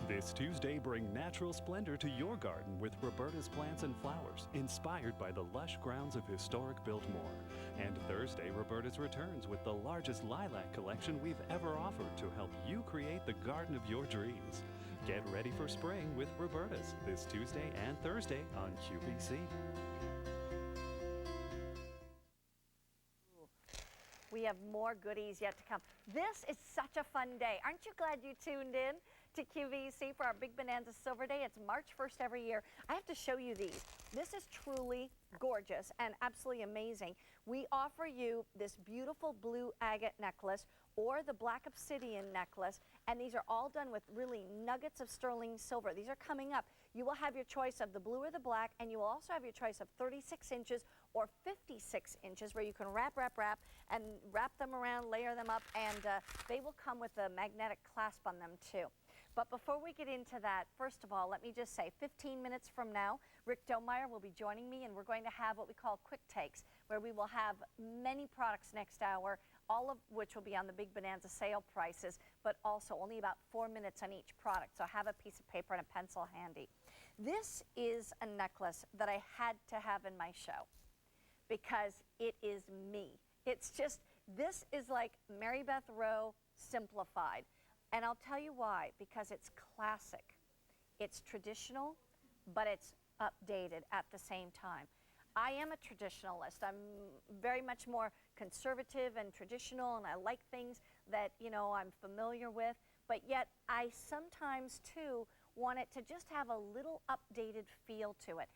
This Tuesday, bring natural splendor to your garden with Roberta's Plants and Flowers, inspired by the lush grounds of historic Biltmore. And Thursday, Roberta's returns with the largest lilac collection we've ever offered to help you create the garden of your dreams. Get ready for spring with Roberta's this Tuesday and Thursday on QVC. We have more goodies yet to come. This is such a fun day. Aren't you glad you tuned in to QVC for our Big Bonanza Silver Day? It's March 1st every year. I have to show you these. This is truly gorgeous and absolutely amazing. We offer you this beautiful blue agate necklace or the black obsidian necklace, and these are all done with really nuggets of sterling silver. These are coming up. You will have your choice of the blue or the black, and you will also have your choice of 36 inches or 56 inches where you can wrap, and wrap them around, layer them up, and they will come with a magnetic clasp on them too. But before we get into that, first of all, let me just say 15 minutes from now, Rick Domeyer will be joining me, and we're going to have what we call quick takes, where we will have many products next hour, all of which will be on the Big Bonanza sale prices, but also only about 4 minutes on each product. So have a piece of paper and a pencil handy. This is a necklace that I had to have in my show because it is me. It's just, this is like Mary Beth Roe simplified. And I'll tell you why, because it's classic. It's traditional, but it's updated at the same time. I am a traditionalist. I'm very much more conservative and traditional, and I like things that, you know, I'm familiar with, but yet I sometimes too want it to just have a little updated feel to it.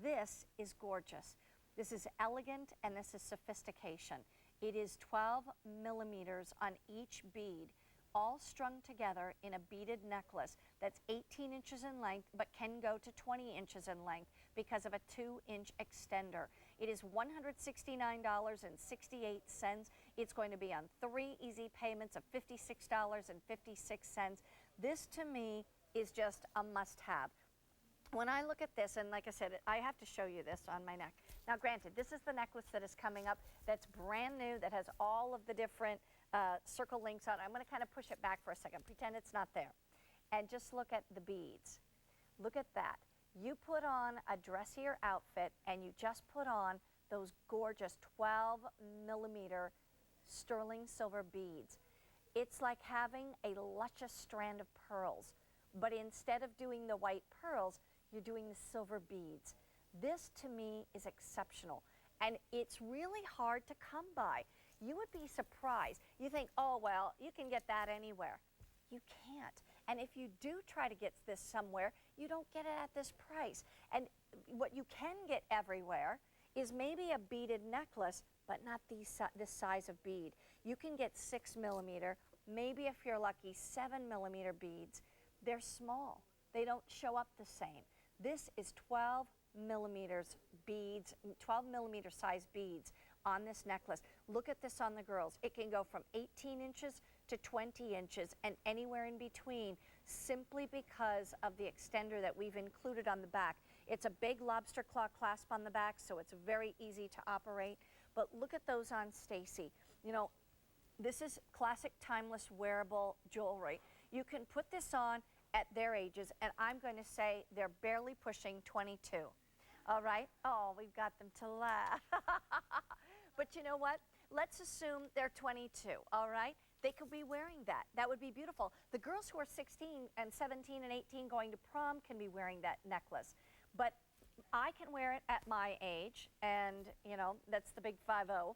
This is gorgeous. This is elegant, and this is sophistication. It is 12 millimeters on each bead, all strung together in a beaded necklace that's 18 inches in length but can go to 20 inches in length because of a 2-inch extender. It is $169.68. It's going to be on 3 easy payments of $56.56. This to me is just a must-have. When I look at this, and like I said, I have to show you this on my neck. Now granted, this is the necklace that is coming up that's brand new, that has all of the different circle links on it. I'm going to kind of push it back for a second, pretend it's not there. And just look at the beads. Look at that. You put on a dressier outfit and you just put on those gorgeous 12 millimeter sterling silver beads. It's like having a luscious strand of pearls, but instead of doing the white pearls, you're doing the silver beads. This to me is exceptional, and it's really hard to come by. You would be surprised. You think, oh, well, you can get that anywhere. You can't. And if you do try to get this somewhere, you don't get it at this price. And what you can get everywhere is maybe a beaded necklace, but not this size of bead. You can get 6 millimeter, maybe if you're lucky, 7 millimeter beads. They're small. They don't show up the same. This is 12 millimeters beads, 12 millimeter size beads on this necklace. Look at this on the girls. It can go from 18 inches to 20 inches and anywhere in between, simply because of the extender that we've included on the back. It's a big lobster claw clasp on the back, so it's very easy to operate. But look at those on Staci. You know, this is classic, timeless, wearable jewelry. You can put this on at their ages, and I'm going to say they're barely pushing 22. All right? Oh, we've got them to laugh. But you know what? Let's assume they're 22, all right? They could be wearing that. That would be beautiful. The girls who are 16 and 17 and 18 going to prom can be wearing that necklace. But I can wear it at my age, and, you know, that's the big 50.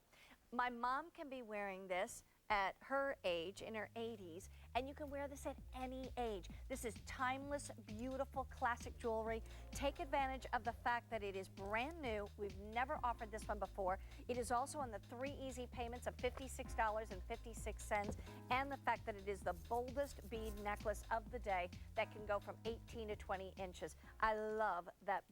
My mom can be wearing this at her age, in her 80s, and you can wear this at any age. This is timeless, beautiful, classic jewelry. Take advantage of the fact that it is brand new. We've never offered this one before. It is also on the 3 easy payments of $56.56, and the fact that it is the boldest bead necklace of the day that can go from 18 to 20 inches. I love that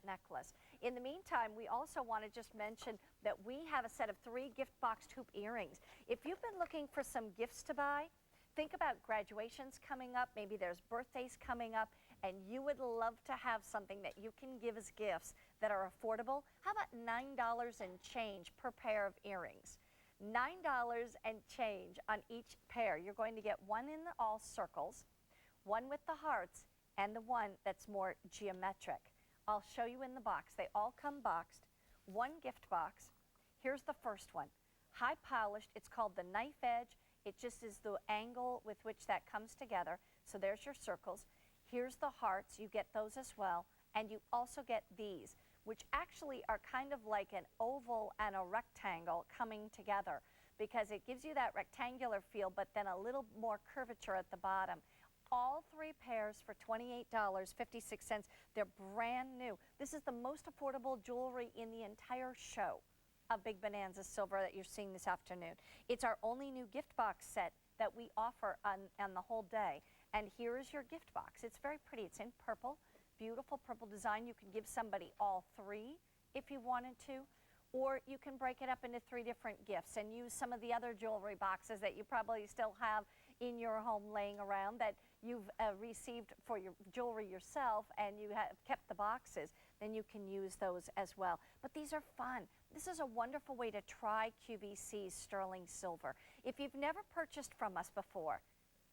necklace. In the meantime, we also want to just mention that we have a set of 3 gift box hoop earrings. If you've been looking for some gifts to buy, think about graduations coming up, maybe there's birthdays coming up, and you would love to have something that you can give as gifts that are affordable. How about $9 and change per pair of earrings? $9 and change on each pair. You're going to get one in the all circles, one with the hearts, and the one that's more geometric. I'll show you in the box. They all come boxed. One gift box. Here's the first one. High polished. It's called the knife edge. It just is the angle with which that comes together. So there's your circles. Here's the hearts. You get those as well. And you also get these, which actually are kind of like an oval and a rectangle coming together, because it gives you that rectangular feel, but then a little more curvature at the bottom. All 3 pairs for $28.56. They're brand new. This is the most affordable jewelry in the entire show of Big Bonanza Silver that you're seeing this afternoon. It's our only new gift box set that we offer on the whole day. And here is your gift box. It's very pretty. It's in purple, beautiful purple design. You can give somebody all 3 if you wanted to, or you can break it up into 3 different gifts and use some of the other jewelry boxes that you probably still have in your home laying around that you've received for your jewelry yourself, and you have kept the boxes. Then you can use those as well. But these are fun. This is a wonderful way to try QVC's sterling silver. If you've never purchased from us before,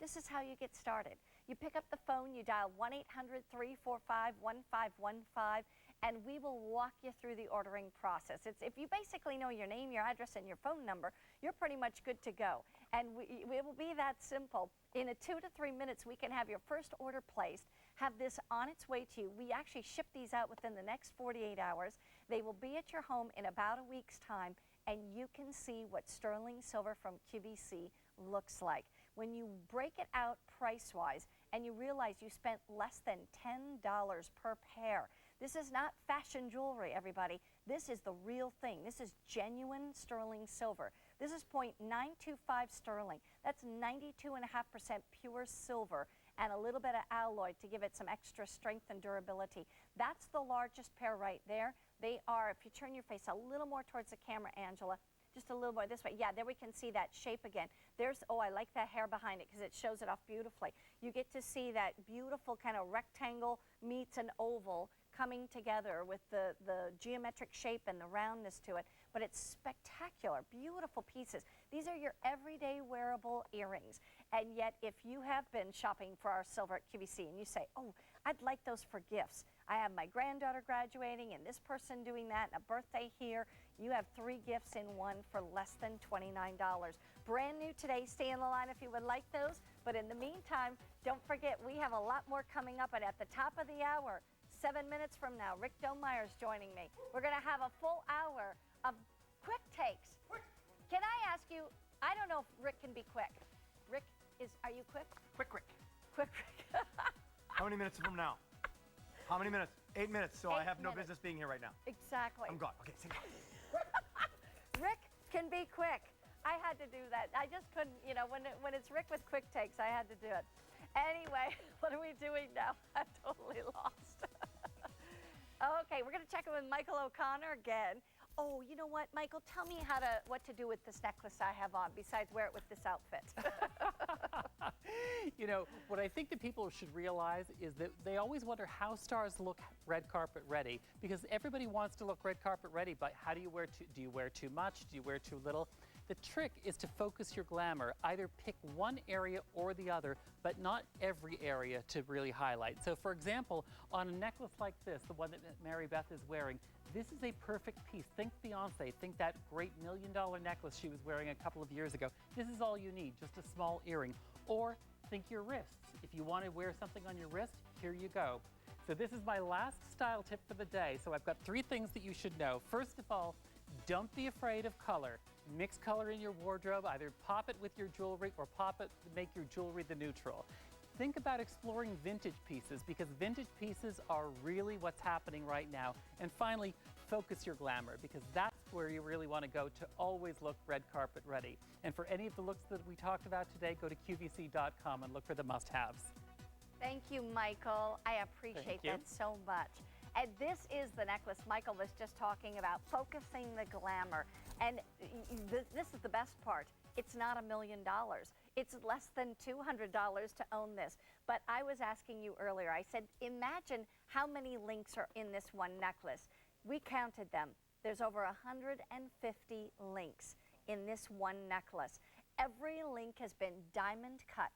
this is how you get started. You pick up the phone, you dial 1-800-345-1515, and we will walk you through the ordering process. If you basically know your name, your address, and your phone number, you're pretty much good to go. And it will be that simple. In 2 to 3 minutes, we can have your first order placed, have this on its way to you. We actually ship these out within the next 48 hours. They will be at your home in about a week's time, and you can see what sterling silver from QVC looks like. When you break it out price-wise and you realize you spent less than $10 per pair, this is not fashion jewelry, everybody. This is the real thing. This is genuine sterling silver. This is 0.925 sterling. That's 92.5% pure silver and a little bit of alloy to give it some extra strength and durability. That's the largest pair right there. They are, if you turn your face a little more towards the camera, Angela, just a little more this way. Yeah, there we can see that shape again. There's, oh, I like that hair behind it because it shows it off beautifully. You get to see that beautiful kind of rectangle meets an oval coming together with the geometric shape and the roundness to it. But it's spectacular, beautiful pieces. These are your everyday wearable earrings. And yet, if you have been shopping for our silver at QVC and you say, oh, I'd like those for gifts. I have my granddaughter graduating and this person doing that and a birthday here. You have 3 gifts in one for less than $29. Brand new today. Stay in the line if you would like those. But in the meantime, don't forget, we have a lot more coming up. And at the top of the hour, 7 minutes from now, Rick Domeyer's joining me. We're going to have a full hour of quick takes. Can I ask you, I don't know if Rick can be quick. Rick, are you quick? Quick. Quick. How many minutes from now? How many minutes? 8 minutes, so I have no minutes. business being here right now. Exactly. I'm gone. Okay, say Rick can be quick. I had to do that. I just couldn't, you know, when it's Rick with quick takes, I had to do it. Anyway, what are we doing now? I'm totally lost. Okay, we're going to check in with Michael O'Connor again. Oh, you know what, Michael? Tell me what to do with this necklace I have on, besides wear it with this outfit. You know, what I think that people should realize is that they always wonder how stars look red carpet ready, because everybody wants to look red carpet ready, but how do you wear do you wear too much? Do you wear too little? The trick is to focus your glamour. Either pick one area or the other, but not every area to really highlight. So for example, on a necklace like this, the one that Mary Beth is wearing, this is a perfect piece. Think Beyonce, think that great $1 million necklace she was wearing a couple of years ago. This is all you need, just a small earring. Or think your wrists. If you want to wear something on your wrist, here you go. So this is my last style tip for the day. So I've got 3 things that you should know. First of all, Don't be afraid of color. Mix color in your wardrobe, either pop it with your jewelry or pop it to make your jewelry the neutral. Think about exploring vintage pieces, because vintage pieces are really what's happening right now. And finally, focus your glamour, because that's where you really want to go to always look red carpet ready. And for any of the looks that we talked about today, go to QVC.com and look for the must-haves. Thank you, Michael. I appreciate that so much. And this is the necklace Michael was just talking about, focusing the glamour. And this is the best part. It's not $1 million. It's less than $200 to own this. But I was asking you earlier, I said, imagine how many links are in this one necklace. We counted them. There's over 150 links in this one necklace. Every link has been diamond cut.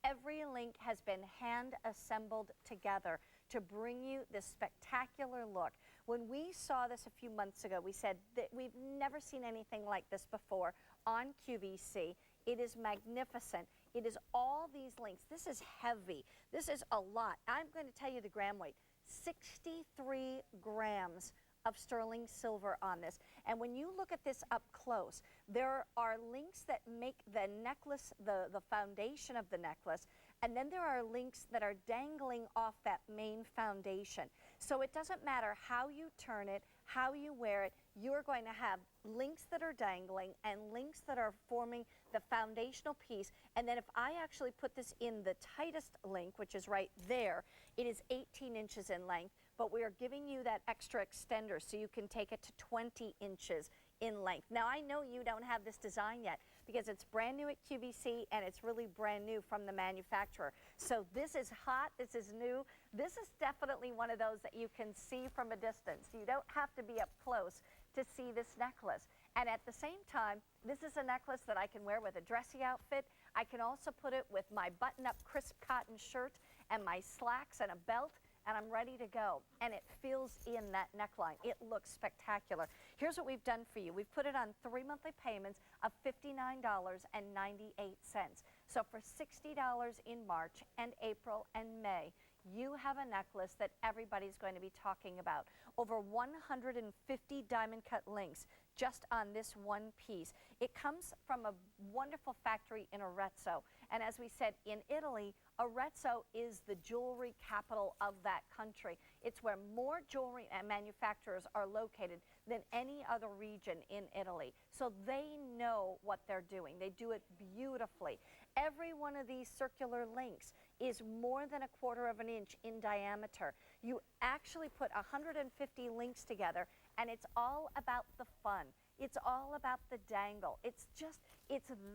Every link has been hand assembled together to bring you this spectacular look. When we saw this a few months ago, we said that we've never seen anything like this before on QVC. It is magnificent. It is all these links. This is heavy. This is a lot. I'm going to tell you the gram weight. 63 grams of sterling silver on this. And when you look at this up close, there are links that make the necklace, the foundation of the necklace, and then there are links that are dangling off that main foundation. So it doesn't matter how you turn it, how you wear it, you're going to have links that are dangling and links that are forming the foundational piece. And then if I actually put this in the tightest link, which is right there, it is 18 inches in length, but we are giving you that extra extender so you can take it to 20 inches in length. Now, I know you don't have this design yet because it's brand new at QVC and it's really brand new from the manufacturer. So this is hot, this is new. This is definitely one of those that you can see from a distance. You don't have to be up close to see this necklace. And at the same time, this is a necklace that I can wear with a dressy outfit. I can also put it with my button-up crisp cotton shirt and my slacks and a belt, and I'm ready to go. And it fills in that neckline. It looks spectacular. Here's what we've done for you. We've put it on 3 monthly payments of $59.98. So for $60 in March and April and May, you have a necklace that everybody's going to be talking about. Over 150 diamond cut links just on this one piece. It comes from a wonderful factory in Arezzo. And as we said, in Italy, Arezzo is the jewelry capital of that country. It's where more jewelry manufacturers are located than any other region in Italy. So they know what they're doing. They do it beautifully. Every one of these circular links is more than 1/4 inch in diameter. You actually put 150 links together, and it's all about the fun. It's all about the dangle. It's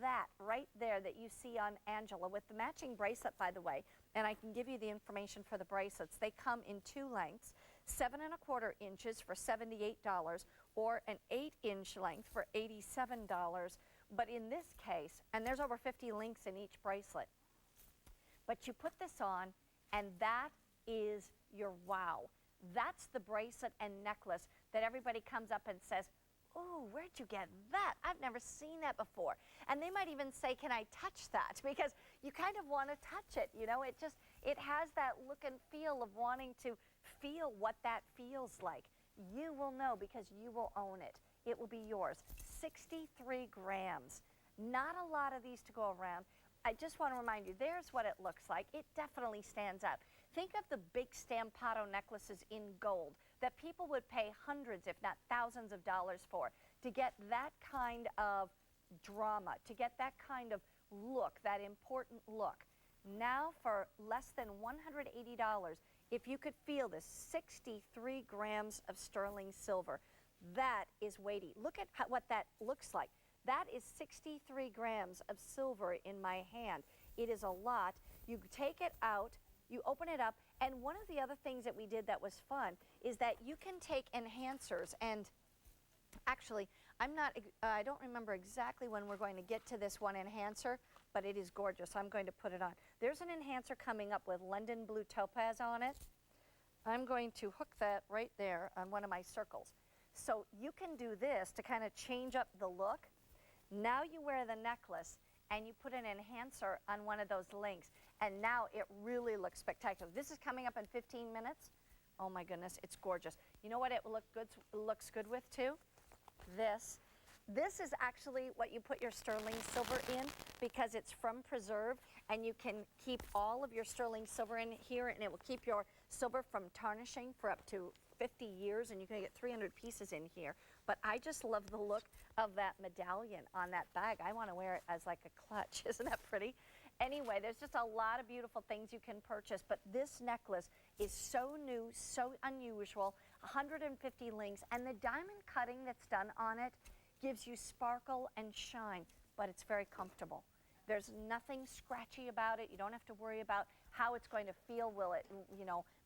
that right there that you see on Angela with the matching bracelet, by the way, and I can give you the information for the bracelets. They come in 2 lengths, 7 1/4 inches for $78 or an 8-inch length for $87. But in this case, and there's over 50 links in each bracelet, but you put this on and that is your wow. That's the bracelet and necklace that everybody comes up and says, oh, where'd you get that? I've never seen that before. And they might even say, can I touch that? Because you kind of want to touch it, you know, it has that look and feel of wanting to feel what that feels like. You will know because you will own it. It will be yours. 63 grams. Not a lot of these to go around. I just want to remind you, there's what it looks like. It definitely stands out. Think of the big Stampato necklaces in gold that people would pay hundreds, if not thousands of dollars for, to get that kind of drama, to get that kind of look, that important look. Now for less than $180, if you could feel this 63 grams of sterling silver, that is weighty. Look at what that looks like. That is 63 grams of silver in my hand. It is a lot. You take it out, you open it up, and one of the other things that we did that was fun is that you can take enhancers, and actually, I don't remember exactly when we're going to get to this one enhancer, but it is gorgeous. I'm going to put it on. There's an enhancer coming up with London Blue Topaz on it. I'm going to hook that right there on one of my circles. So you can do this to kind of change up the look. Now you wear the necklace and you put an enhancer on one of those links, and now it really looks spectacular. This is coming up in 15 minutes. Oh my goodness, it's gorgeous. You know what it looks good with too? this. This is actually what you put your sterling silver in because it's from preserve, and you can keep all of your sterling silver in here, and it will keep your silver from tarnishing for up to 50 years, and you can get 300 pieces in here. But I just love the look of that medallion on that bag. I want to wear it as like a clutch. Isn't that pretty? Anyway, there's just a lot of beautiful things you can purchase, but this necklace is so new, so unusual, 150 links, and the diamond cutting that's done on it gives you sparkle and shine, but it's very comfortable. There's nothing scratchy about it. You don't have to worry about how it's going to feel. Will it,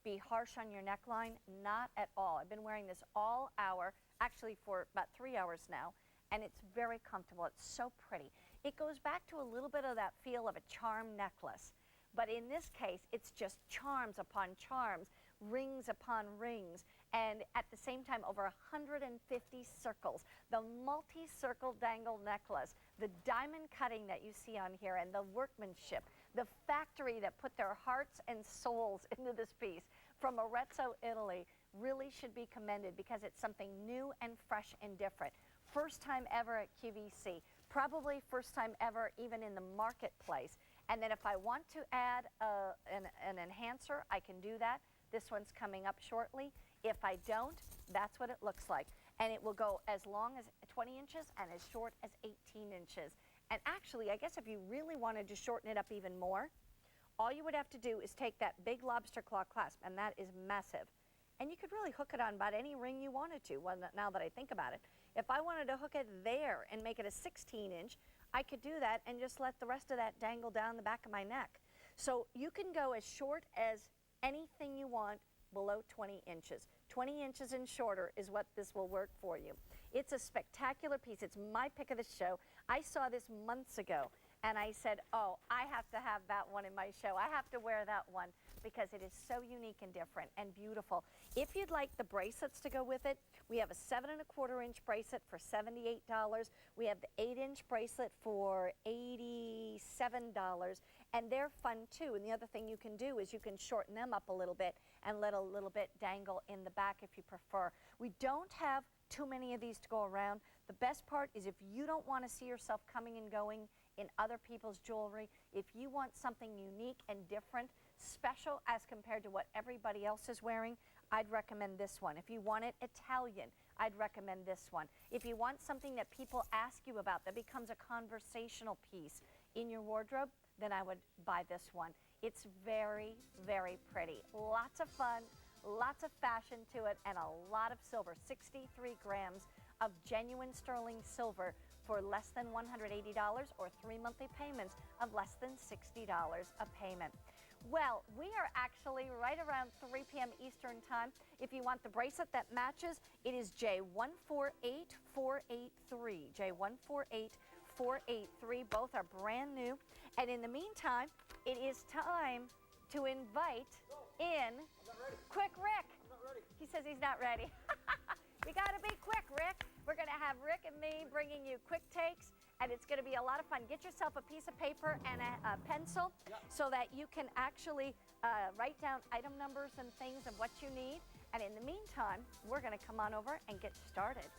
be harsh on your neckline? Not at all. I've been wearing this all hour, actually for about 3 hours now, and it's very comfortable. It's so pretty. It goes back to a little bit of that feel of a charm necklace, but in this case, it's just charms upon charms, rings upon rings, and at the same time, over 150 circles. The multi-circle dangle necklace, the diamond cutting that you see on here, and the workmanship, the factory that put their hearts and souls into this piece from Arezzo, Italy, really should be commended because it's something new and fresh and different. First time ever at QVC, probably first time ever even in the marketplace. And then if I want to add an enhancer, I can do that. This one's coming up shortly. If I don't, that's what it looks like. And it will go as long as 20 inches and as short as 18 inches. And actually, I guess if you really wanted to shorten it up even more, all you would have to do is take that big lobster claw clasp, and that is massive. And you could really hook it on about any ring you wanted to, well, now that I think about it. If I wanted to hook it there and make it a 16-inch, I could do that and just let the rest of that dangle down the back of my neck. So you can go as short as anything you want below 20 inches. 20 inches and shorter is what this will work for you. It's a spectacular piece. It's my pick of the show. I saw this months ago, and I said, oh, I have to have that one in my show. I have to wear that one because it is so unique and different and beautiful. If you'd like the bracelets to go with it, we have a 7¼ inch bracelet for $78. We have the 8-inch bracelet for $87, and they're fun too. And the other thing you can do is you can shorten them up a little bit and let a little bit dangle in the back if you prefer. We don't have too many of these to go around. The best part is if you don't want to see yourself coming and going in other people's jewelry, if you want something unique and different, special as compared to what everybody else is wearing, I'd recommend this one. If you want it Italian, I'd recommend this one. If you want something that people ask you about that becomes a conversational piece in your wardrobe, then I would buy this one. It's very, very pretty. Lots of fun, lots of fashion to it, and a lot of silver. 63 grams of genuine sterling silver for less than $180 or 3 monthly payments of less than $60 a payment. Well, we are actually right around 3 p.m. Eastern Time. If you want the bracelet that matches, it is J148483. J148483. Both are brand new. And in the meantime, it is time to invite in Quick Rick. I'm not ready. He says he's not ready. You got to be quick, Rick. We're going to have Rick and me bringing you quick takes, and it's going to be a lot of fun. Get yourself a piece of paper and a pencil so that you can actually write down item numbers and things of what you need. And in the meantime, we're going to come on over and get started.